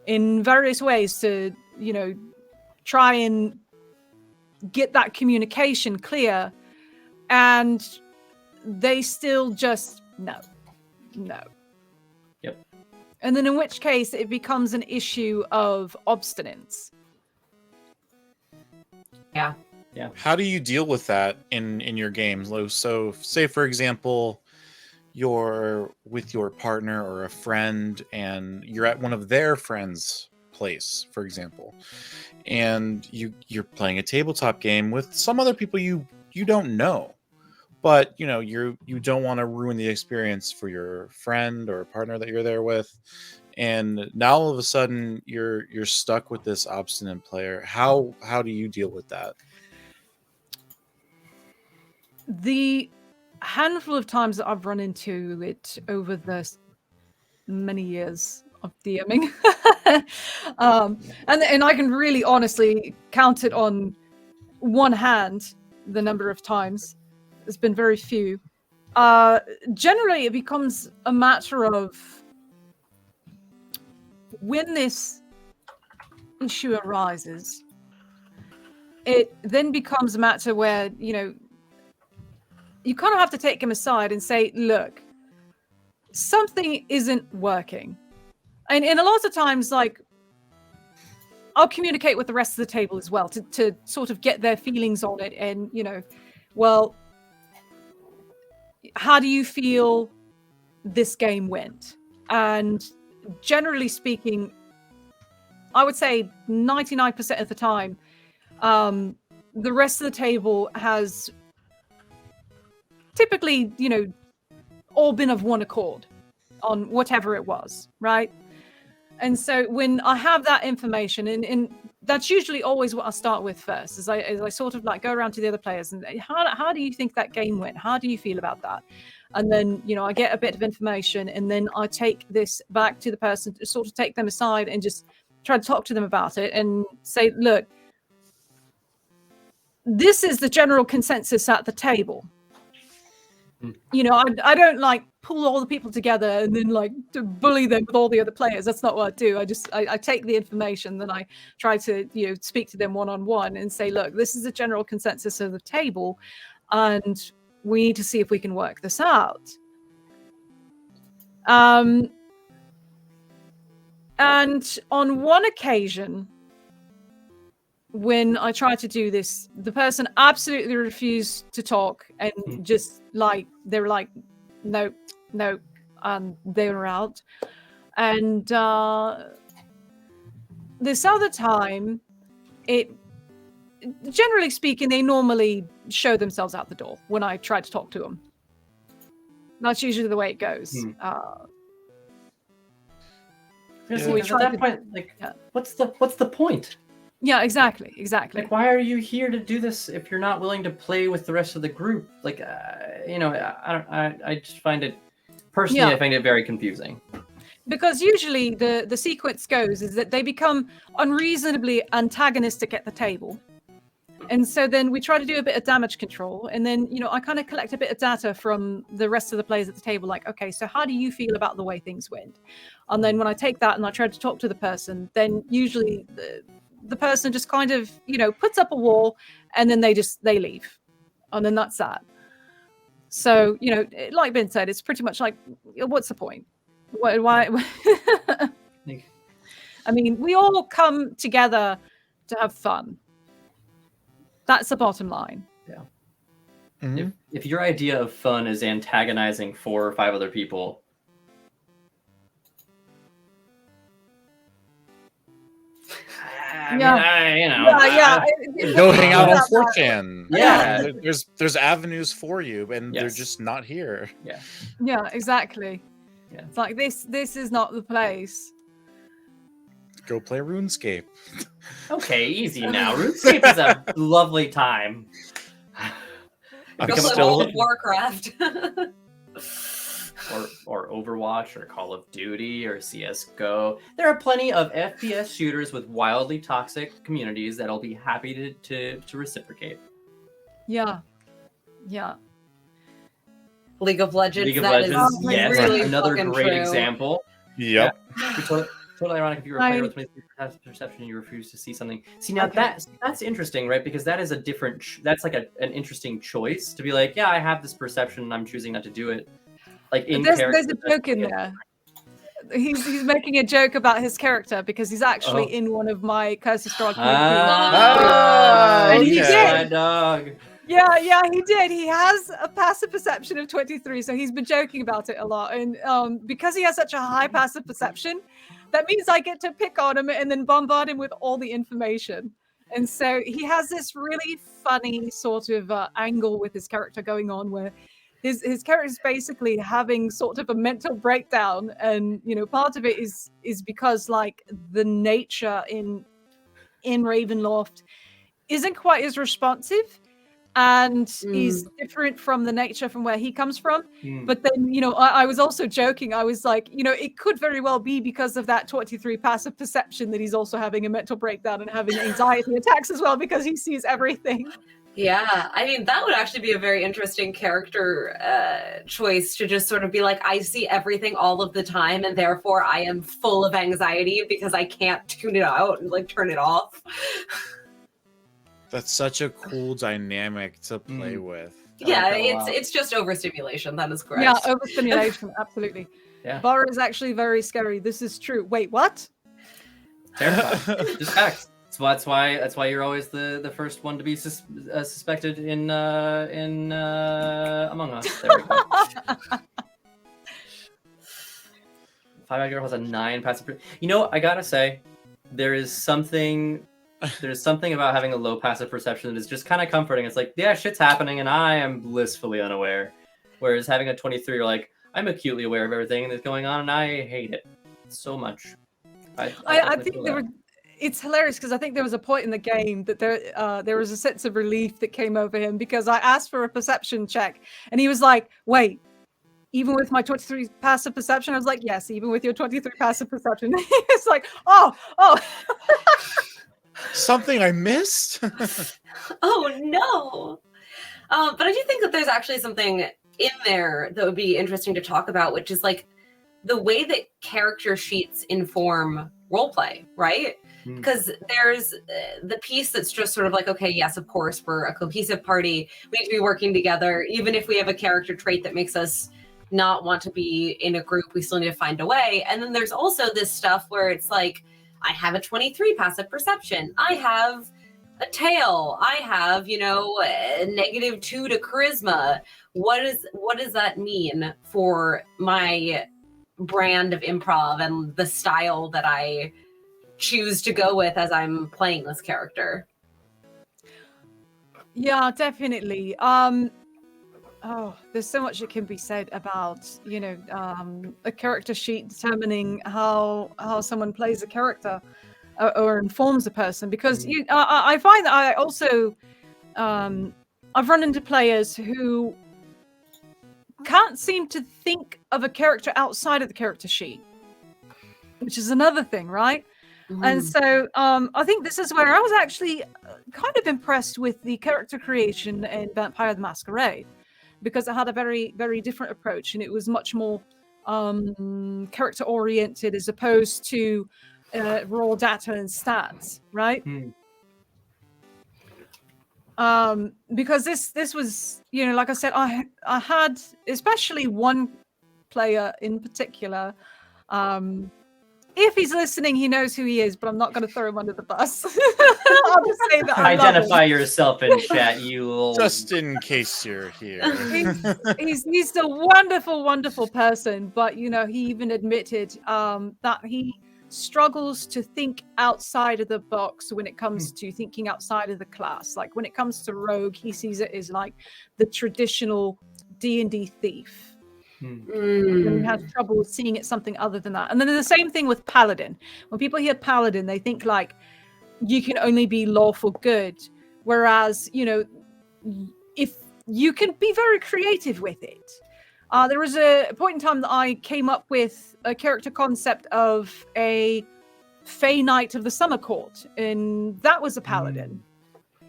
in various ways to try and get that communication clear, and they still just no. Yep. And then in which case it becomes an issue of obstinance. Yeah. How do you deal with that in your games? So say, for example, you're with your partner or a friend, and you're at one of their friends' place, for example, and you're playing a tabletop game with some other people you don't know, but you don't want to ruin the experience for your friend or partner that you're there with, and now all of a sudden you're stuck with this obstinate player. How do you deal with that? The handful of times that I've run into it over the many years of DMing, and I can really honestly count it on one hand the number of times. There's been very few. Generally, it becomes a matter of when this issue arises, it then becomes a matter where, you know, you kind of have to take him aside and say, look, something isn't working. And a lot of times, like, I'll communicate with the rest of the table as well to sort of get their feelings on it. And, you know, well, how do you feel this game went? And generally speaking, I would say 99% of the time, the rest of the table has typically, you know, all been of one accord on whatever it was, right? And so when I have that information, and that's usually always what I start with first, as I sort of like go around to the other players and how do you think that game went? How do you feel about that? And then, you know, I get a bit of information, and then I take this back to the person to sort of take them aside and just try to talk to them about it and say, look, this is the general consensus at the table. You know, I don't like pull all the people together and then like to bully them with all the other players. That's not what I do. I take the information, then I try to, you know, speak to them one-on-one and say, look, this is the general consensus of the table, and we need to see if we can work this out. And on one occasion, when I tried to do this, the person absolutely refused to talk and just like, they were like, no, and they were out. And this other time, generally speaking, they normally show themselves out the door when I try to talk to them. That's usually the way it goes. Because at that point, like, what's the point? Yeah, exactly. Like, why are you here to do this if you're not willing to play with the rest of the group? Like, you know, I just find it personally, I find it very confusing. Because usually the sequence goes is that they become unreasonably antagonistic at the table. And so then we try to do a bit of damage control. And then, you know, I kind of collect a bit of data from the rest of the players at the table. Like, okay, so how do you feel about the way things went? And then when I take that and I try to talk to the person, then usually the person just kind of, you know, puts up a wall, and then they leave. And then that's that. So, you know, like Ben said, it's pretty much like, what's the point? Why? I mean, we all come together to have fun. That's the bottom line. Yeah. Mm-hmm. If your idea of fun is antagonizing 4 or 5 other people, Go hang out on 4chan. Yeah, there's avenues for you, and they're just not here. Yeah, exactly. Yeah. It's like this is not the place. Go play RuneScape. Okay, easy now. RuneScape is a lovely time. Go play World of Warcraft. or Overwatch, or Call of Duty, or CSGO. There are plenty of FPS shooters with wildly toxic communities that'll be happy to reciprocate. Yeah. League of Legends. Yes, really another great true. example. Yep. Yeah. Totally ironic if you were a player with 23 perception and you refuse to see something. See, now that's interesting, right? Because that is a different. That's like an interesting choice to be like, yeah, I have this perception and I'm choosing not to do it. Like there's a joke in there. He's making a joke about his character because he's actually in one of my Curse of Strahd and he did. My dog. Yeah, he did. He has a passive perception of 23, so he's been joking about it a lot. And because he has such a high passive perception, that means I get to pick on him and then bombard him with all the information. And so he has this really funny sort of angle with his character going on, where his character is basically having sort of a mental breakdown, and you know, part of it is because like the nature in Ravenloft isn't quite as responsive and is different from the nature from where he comes from. But then, I was also joking. I was like, it could very well be because of that 23 passive perception that he's also having a mental breakdown and having anxiety attacks as well, because he sees everything. Yeah, I mean, that would actually be a very interesting character choice, to just sort of be like, I see everything all of the time, and therefore I am full of anxiety because I can't tune it out and like turn it off. That's such a cool dynamic to play with. Yeah, it's just overstimulation. That is correct. Yeah, overstimulation, absolutely. Yeah. Balra is actually very scary. This is true. Wait, what? Terrifying. Just facts. That's why you're always the first one to be suspected in Among Us. There we go. Five-Eyed Girl has a 9 passive. I gotta say, there's something about having a low passive perception that is just kind of comforting. It's like, yeah, shit's happening and I am blissfully unaware. Whereas having a 23, you're like, I'm acutely aware of everything that's going on and I hate it so much. I think it's hilarious because I think there was a point in the game that there was a sense of relief that came over him, because I asked for a perception check and he was like, wait, even with my 23 passive perception? I was like, yes, even with your 23 passive perception. It's like, oh. Something I missed? Oh, no. But I do think that there's actually something in there that would be interesting to talk about, which is like the way that character sheets inform roleplay, right? Because there's the piece that's just sort of like, okay, yes, of course, we're a cohesive party. We need to be working together. Even if we have a character trait that makes us not want to be in a group, we still need to find a way. And then there's also this stuff where it's like, I have a 23 passive perception. I have a tail. I have, a -2 to charisma. What does that mean for my brand of improv and the style that I choose to go with as I'm playing this character? Yeah, definitely. There's so much that can be said about, a character sheet determining how someone plays a character or informs a person. Because I find that I also, I've run into players who can't seem to think of a character outside of the character sheet, which is another thing, right? And so I think this is where I was actually kind of impressed with the character creation in Vampire the Masquerade, because it had a very, very different approach, and it was much more character oriented as opposed to raw data and stats, right? Because this was, like I said, I had especially one player in particular. If he's listening, he knows who he is, but I'm not going to throw him under the bus. I'll just say that. Identify yourself in chat, you old... Just in case you're here. He's a wonderful, wonderful person, but he even admitted that he struggles to think outside of the box when it comes to thinking outside of the class. Like when it comes to rogue, he sees it as like the traditional D&D thief. And he has trouble seeing it something other than that. And then the same thing with paladin. When people hear paladin, they think like you can only be lawful good, whereas if you can be very creative with it. There was a point in time that I came up with a character concept of a Fey Knight of the Summer Court, and that was a paladin.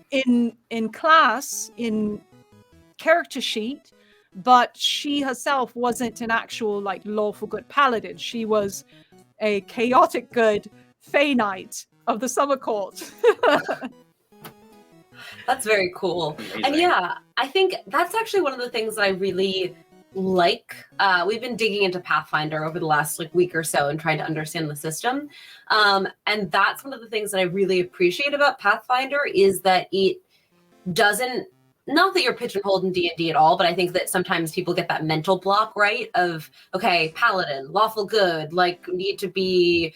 In class, in character sheet, but she herself wasn't an actual like lawful good paladin. She was a chaotic good Fey Knight of the Summer Court. That's very cool. Amazing. And yeah, I think that's actually one of the things that I really like. We've been digging into Pathfinder over the last week or so and trying to understand the system. And that's one of the things that I really appreciate about Pathfinder is that it doesn't, not that you're pigeonholed in D&D at all, but I think that sometimes people get that mental block, right? Of, okay, paladin, lawful good, need to be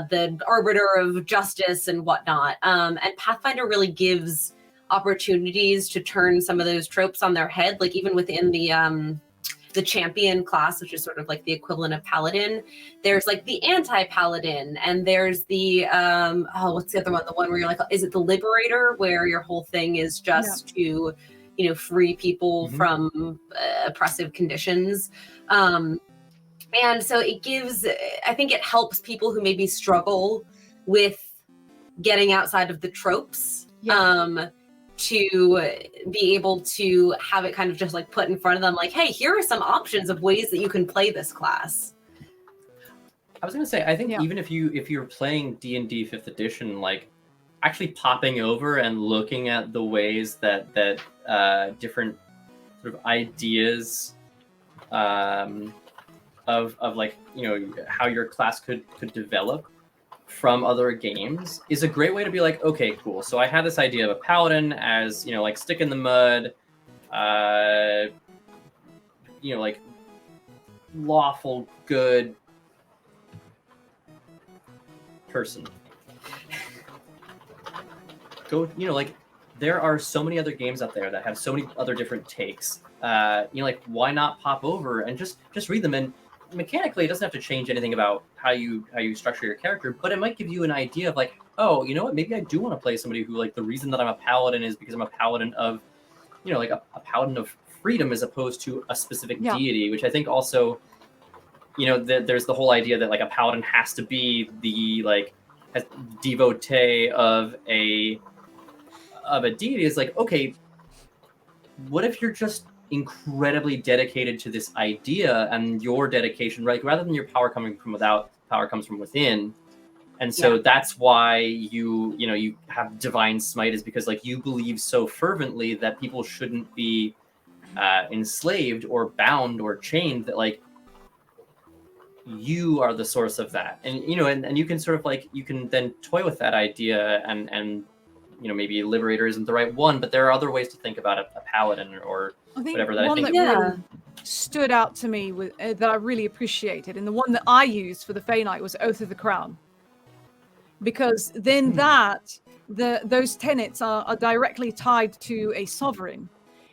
the arbiter of justice and whatnot. And Pathfinder really gives opportunities to turn some of those tropes on their head, even within the the champion class, which is sort of like the equivalent of paladin. There's like the anti-paladin, and there's the what's the other one? The one where you're like, is it the liberator, where your whole thing is just to, free people from oppressive conditions. And so it gives, I think it helps people who maybe struggle with getting outside of the tropes. To be able to have it kind of just like put in front of them, like, hey, here are some options of ways that you can play this class. I was gonna say, I think even if you're playing D&D 5th edition, like actually popping over and looking at the ways that different sort of ideas of like, how your class could develop from other games is a great way to be like, okay, cool. So I had this idea of a paladin as, like stick in the mud, like lawful, good person. Go, like there are so many other games out there that have so many other different takes. Like why not pop over and just read them? And mechanically, it doesn't have to change anything about how you structure your character, but it might give you an idea of like, oh, you know what? Maybe I do want to play somebody who, like, the reason that I'm a paladin is because I'm a paladin of, like a paladin of freedom as opposed to a specific deity, which I think also, there's the whole idea that like a paladin has to be the like devotee of a deity. Is like, okay, what if you're just incredibly dedicated to this idea, and your dedication, right, rather than your power coming from without, power comes from within, and so that's why you have divine smite, is because like you believe so fervently that people shouldn't be enslaved or bound or chained, that like you are the source of that, and and you can sort of like, you can then toy with that idea, and maybe liberator isn't the right one, but there are other ways to think about a paladin or whatever that I think. Really stood out to me with that I really appreciated, and the one that I used for the Fey Knight was Oath of the Crown, because then those tenets are directly tied to a sovereign,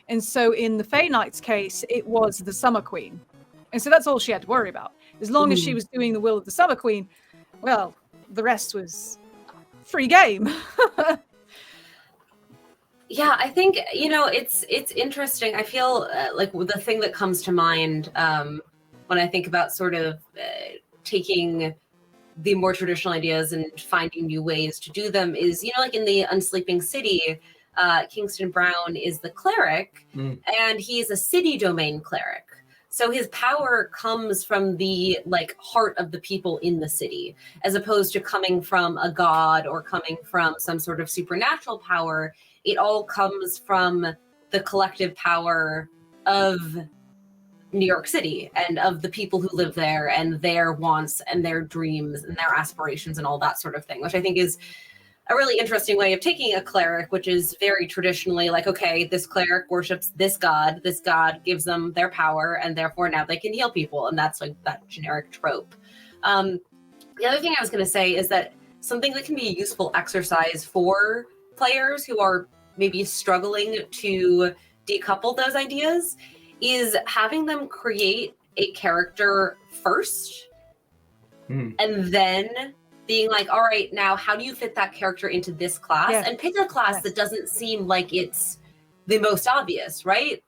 and so in the Fey Knight's case, it was the Summer Queen, and so that's all she had to worry about. As long as she was doing the will of the Summer Queen, well, the rest was free game. Yeah, I think, it's interesting. I feel like the thing that comes to mind when I think about sort of taking the more traditional ideas and finding new ways to do them is, like in the Unsleeping City, Kingston Brown is the cleric, and he's a city domain cleric. So his power comes from the like heart of the people in the city, as opposed to coming from a god or coming from some sort of supernatural power. It all comes from the collective power of New York City and of the people who live there and their wants and their dreams and their aspirations and all that sort of thing, which I think is a really interesting way of taking a cleric, which is very traditionally like, okay, this cleric worships this god gives them their power, and therefore now they can heal people. And that's like that generic trope. The other thing I was going to say is that something that can be a useful exercise for players who are maybe struggling to decouple those ideas is having them create a character first and then being like, all right, now how do you fit that character into this class? And pick a class that doesn't seem like it's the most obvious, right?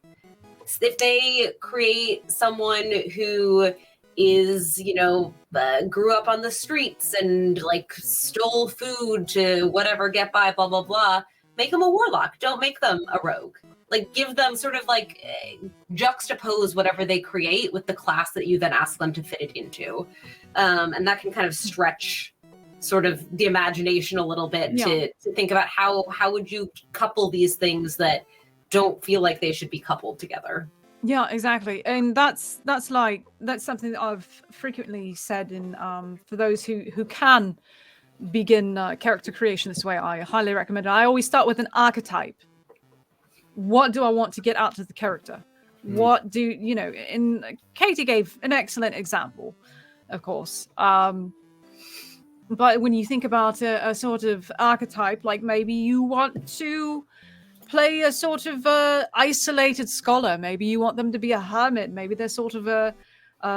If they create someone who is, grew up on the streets and like stole food to whatever get by, blah, blah, blah, make them a warlock. Don't make them a rogue. Like give them sort of like juxtapose whatever they create with the class that you then ask them to fit it into. And that can kind of stretch sort of the imagination a little bit to think about how would you couple these things that don't feel like they should be coupled together. Yeah, exactly. And that's something that I've frequently said in for those who can begin character creation this way, I highly recommend it. I always start with an archetype. What do I want to get out of the character? What do and Katie gave an excellent example, of course. But when you think about a sort of archetype, like maybe you want to play a sort of isolated scholar. Maybe you want them to be a hermit. Maybe they're sort of a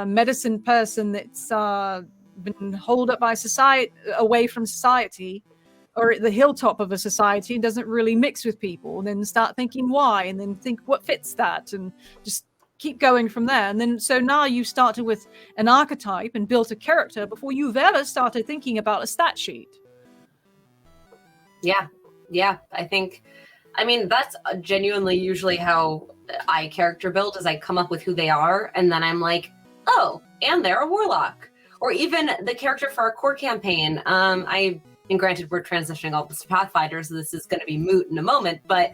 medicine person that's been holed up by society, away from society, or at the hilltop of a society, and doesn't really mix with people. And then start thinking why, and then think what fits that, and just keep going from there. And then so now you started with an archetype and built a character before you've ever started thinking about a stat sheet. Yeah, I mean, that's genuinely usually how I character build, is I come up with who they are, and then I'm like, oh, and they're a warlock. Or even the character for our core campaign. And granted, we're transitioning all this to Pathfinder, so this is going to be moot in a moment, but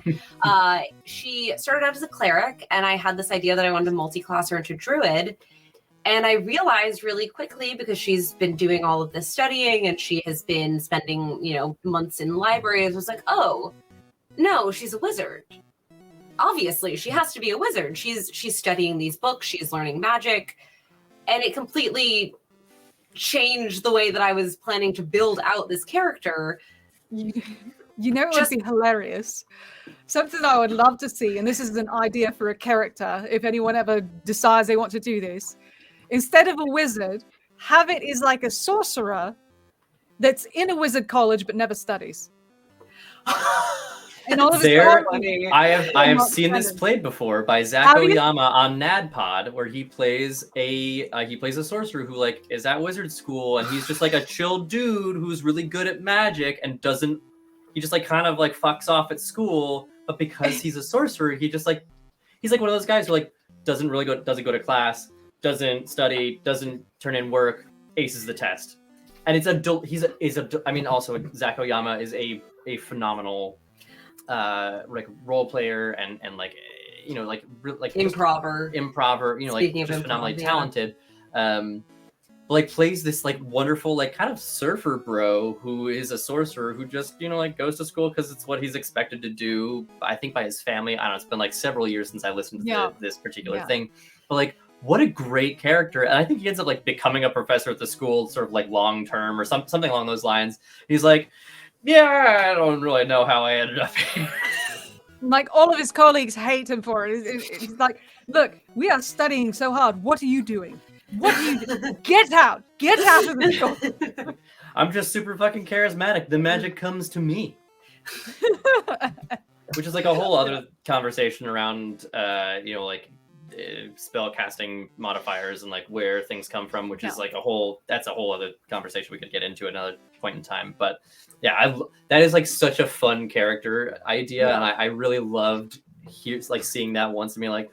she started out as a cleric, and I had this idea that I wanted to multi-class her into druid. And I realized really quickly, because she's been doing all of this studying and she has been spending, months in libraries, I was like, oh, no, she's a wizard. Obviously, she has to be a wizard. She's studying these books, she's learning magic, and it completely changed the way that I was planning to build out this character. It would be hilarious. Something I would love to see, and this is an idea for a character, if anyone ever decides they want to do this. Instead of a wizard, have it is like a sorcerer that's in a wizard college but never studies. And all of I have seen this played before by Zach Oyama on NADPod, where he plays a sorcerer who is at wizard school, and he's just like a chill dude who's really good at magic and he just kind of fucks off at school, but because he's a sorcerer, he's like one of those guys who doesn't go to class, doesn't study, doesn't turn in work, aces the test. And also Zach Oyama is a phenomenal role player and improver, just phenomenally talented. Plays this wonderful kind of surfer bro who is a sorcerer who just goes to school because it's what he's expected to do, I think, by his family. I don't know, it's been several years since I listened to this particular thing, but what a great character. And I think he ends up becoming a professor at the school, sort of long term or something along those lines. He's I don't really know how I ended up here. All of his colleagues hate him for it. He's like, look, we are studying so hard. What are you doing? What are you doing? Get out of the school. I'm just super fucking charismatic. The magic comes to me. Which is a whole other conversation around, spell casting modifiers and where things come from, which is a whole other conversation we could get into at another point in time. But yeah, that is such a fun character idea, and I really loved seeing that once and being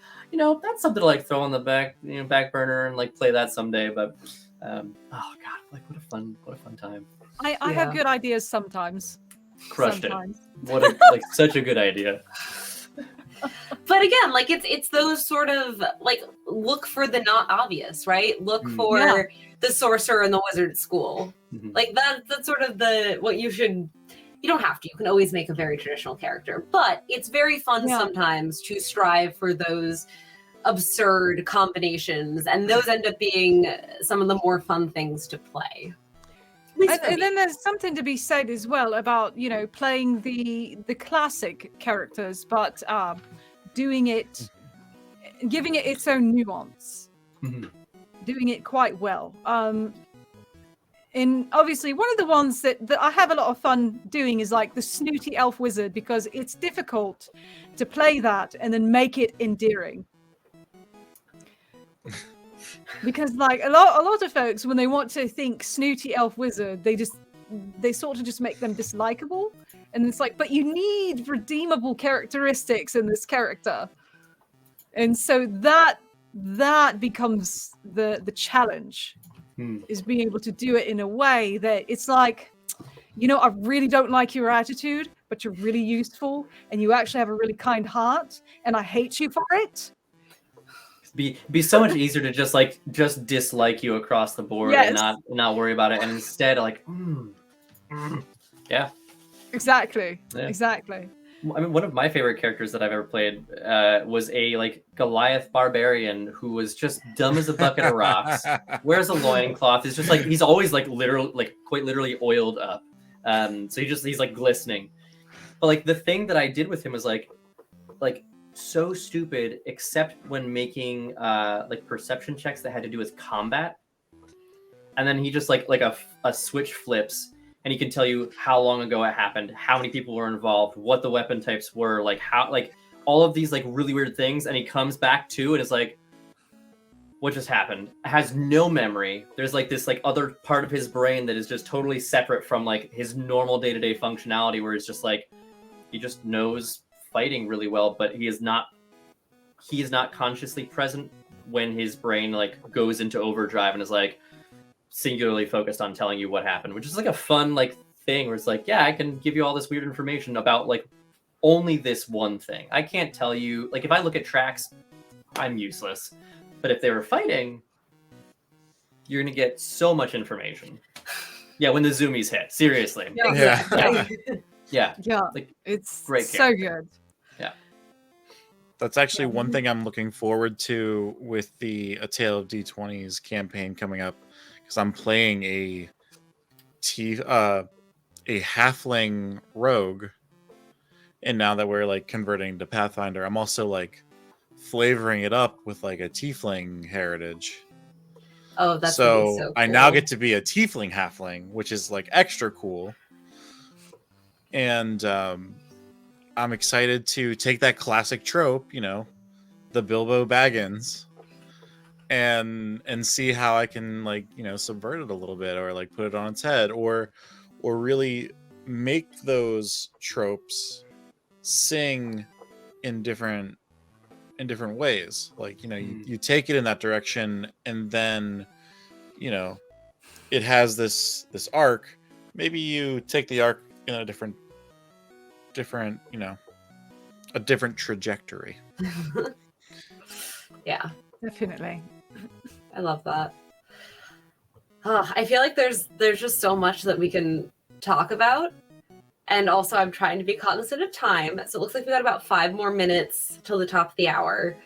that's something to throw on the back burner and play that someday. But oh god, what a fun time. I have good ideas sometimes. Crushed sometimes. It. What a such a good idea. But again, it's those sort of look for the not obvious, right? Look for the sorcerer in the wizard school. Mm-hmm. That's sort of what you should. You don't have to. You can always make a very traditional character, but it's very fun sometimes to strive for those absurd combinations, and those end up being some of the more fun things to play. And then there's something to be said as well about playing the classic characters, but doing it, giving it its own nuance, doing it quite well. And obviously, one of the ones that I have a lot of fun doing is the snooty elf wizard, because it's difficult to play that and then make it endearing. Because a lot of folks, when they want to think snooty elf wizard, they sort of just make them dislikable, and it's but you need redeemable characteristics in this character, and so that becomes the challenge, is being able to do it in a way that it's I really don't like your attitude, but you're really useful, and you actually have a really kind heart, and I hate you for it. Be so much easier to just dislike you across the board, and not worry about it, and instead yeah, exactly. I mean, one of my favorite characters that I've ever played was a Goliath barbarian who was just dumb as a bucket of rocks, wears a loincloth, is just he's always literally quite literally oiled up, so he's glistening. But the thing that I did with him was like so stupid, except when making like perception checks that had to do with combat. And then he just like a switch flips, and he can tell you how long ago it happened, how many people were involved, what the weapon types were, like how, like all of these like really weird things. And he comes back to and is like, what just happened? Has no memory. There's like this like other part of his brain that is just totally separate from like his normal day-to-day functionality, where it's just like he just knows fighting really well, but he is not consciously present when his brain like goes into overdrive and is like singularly focused on telling you what happened, which is like a fun like thing where it's like, yeah, I can give you all this weird information about like only this one thing. I can't tell you, like if I look at tracks, I'm useless. But if they were fighting, you're gonna get so much information. Yeah, when the zoomies hit, seriously. Yeah. Yeah. Like it's great so good. Yeah. That's actually one thing I'm looking forward to with the A Tale of D20's campaign coming up, because I'm playing a halfling rogue, and now that we're like converting to Pathfinder, I'm also like flavoring it up with like a tiefling heritage. Oh, that's so so cool. I now get to be a tiefling halfling, which is like extra cool. And I'm excited to take that classic trope, you know, the Bilbo Baggins, and see how I can like, you know, subvert it a little bit, or like put it on its head, or really make those tropes sing in different ways. Like, you know, you take it in that direction, and then, you know, it has this arc. Maybe you take the arc in a different, you know, a different trajectory. Yeah, Definitely. I love that. I feel like there's just so much that we can talk about, and also I'm trying to be cognizant of time. So it looks like we got about 5 more minutes till the top of the hour.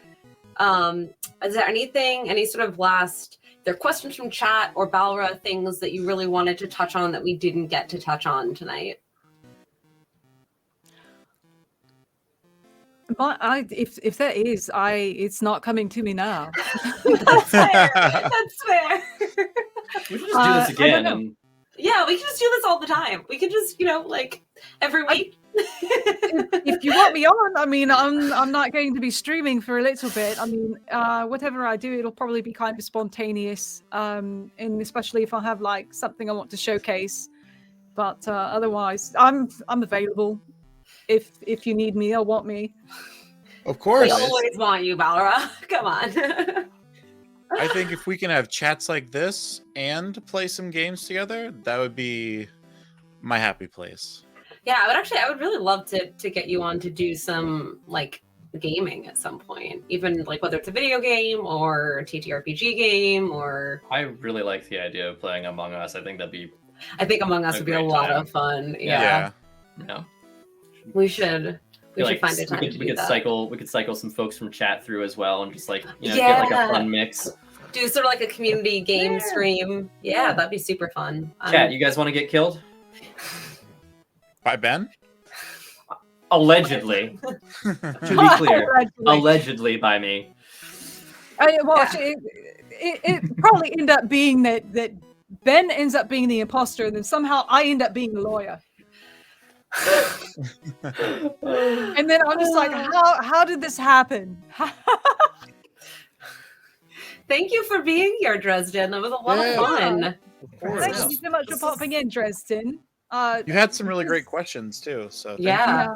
Is there any sort of last, there are questions from chat or Balra, things that you really wanted to touch on that we didn't get to touch on tonight? But if there is, it's not coming to me now. That's fair. That's fair. We should just do this again. And Yeah, we can just do this all the time. We can just, you know, like every week. If you want me on, I mean, I'm not going to be streaming for a little bit. I mean, whatever I do, it'll probably be kind of spontaneous, and especially if I have like something I want to showcase. But otherwise, I'm available. If you need me or want me. Of course. We always want you, Balra. Come on. I think if we can have chats like this and play some games together, that would be my happy place. Yeah, I would really love to get you on to do some like gaming at some point, even like whether it's a video game or a TTRPG game, or I really like the idea of playing Among Us. I think Among Us would be a lot of fun. Yeah. We should find a time to do that. We could cycle some folks from chat through as well, and just like, you know, get like a fun mix. Do sort of like a community game stream. Yeah, that'd be super fun. Chat, you guys want to get killed? By Ben? Allegedly. To be clear, allegedly by me. It probably end up being that Ben ends up being the imposter, and then somehow I end up being the lawyer. And then I'm just like, how did this happen? Thank you for being here, Dresden. That was a lot of fun. Thank you so much for popping in, Dresden. You had some really great questions too. So yeah.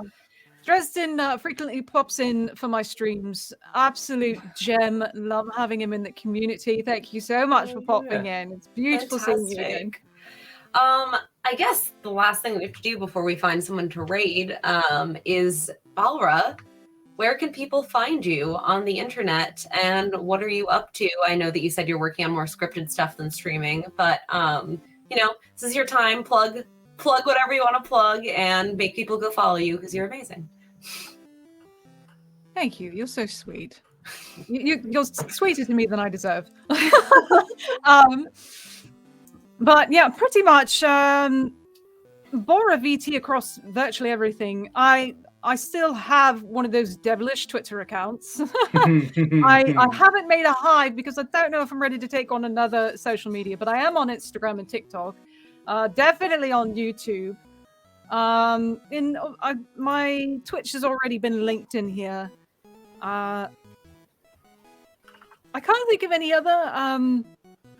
Dresden frequently pops in for my streams. Absolute gem. Love having him in the community. Thank you so much for popping in. It's beautiful seeing you again. I guess the last thing we have to do before we find someone to raid is, Balra, where can people find you on the internet, and what are you up to? I know that you said you're working on more scripted stuff than streaming, but you know, this is your time. Plug whatever you want to plug and make people go follow you, because you're amazing. Thank you. You're so sweet. You're sweeter to me than I deserve. But yeah, pretty much Balra VT across virtually everything. I I still have one of those devilish Twitter accounts. I haven't made a Hive because I don't know if I'm ready to take on another social media, but I am on Instagram and TikTok. Definitely on YouTube. My Twitch has already been linked in here. I can't think of any other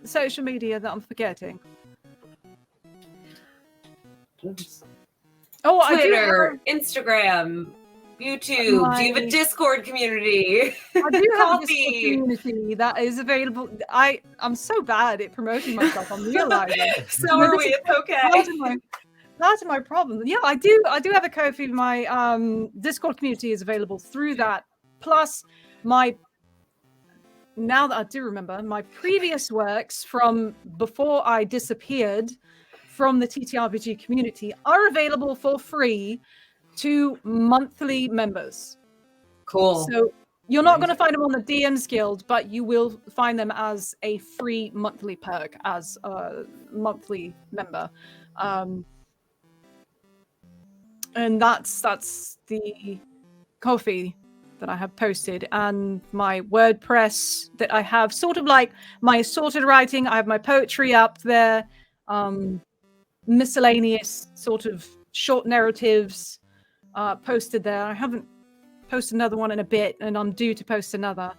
social media that I'm forgetting. Oh, Twitter, Instagram, YouTube. Do you have a Discord community? I do have a Discord community that is available. I'm so bad at promoting myself. I'm realizing. So are we. It's okay. Part of my problem. Yeah, I do have a Ko-fi. My Discord community is available through that. Plus, now that I do remember, my previous works from before I disappeared from the TTRPG community are available for free to monthly members. Cool. So you're not going to find them on the DMs Guild, but you will find them as a free monthly perk as a monthly member. And that's the Ko-fi that I have posted, and my WordPress that I have sort of like my assorted writing. I have my poetry up there, miscellaneous sort of short narratives posted there. I haven't posted another one in a bit, and I'm due to post another,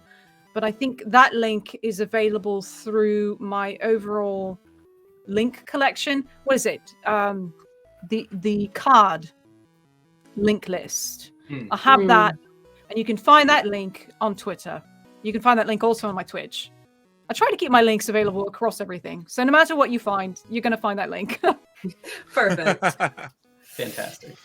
but I think that link is available through my overall link collection. What is it? The card link list. I have that, and you can find that link on Twitter. You can find that link also on my Twitch. I try to keep my links available across everything, so no matter what you find, you're going to find that link. Perfect. Fantastic.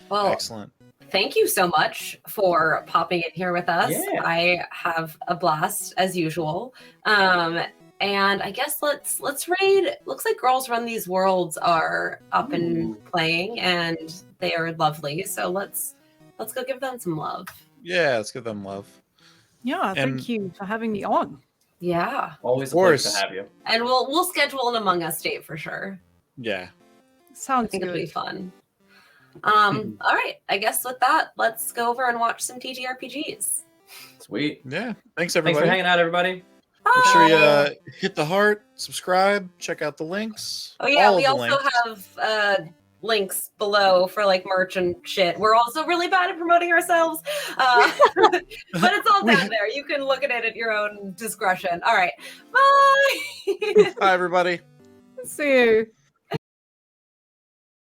Well, excellent. Thank you so much for popping in here with us. Yeah. I have a blast as usual. And I guess let's raid. Looks like Girls Run These Worlds are up and playing, and they are lovely. So let's go give them some love. Yeah, let's give them love. Yeah, thank you for having me on. Yeah, always a pleasure to have you. And we'll schedule an Among Us date for sure. Yeah, sounds good. It'll be fun. All right, I guess with that, let's go over and watch some TTRPGs. Sweet. Yeah, thanks everybody. Thanks for hanging out, everybody. Make sure you hit the heart, subscribe, check out the links. Oh yeah, we also have links below for like merch and shit. We're also really bad at promoting ourselves, but it's all down there. You can look at it at your own discretion. All right, bye. Bye, everybody. See you.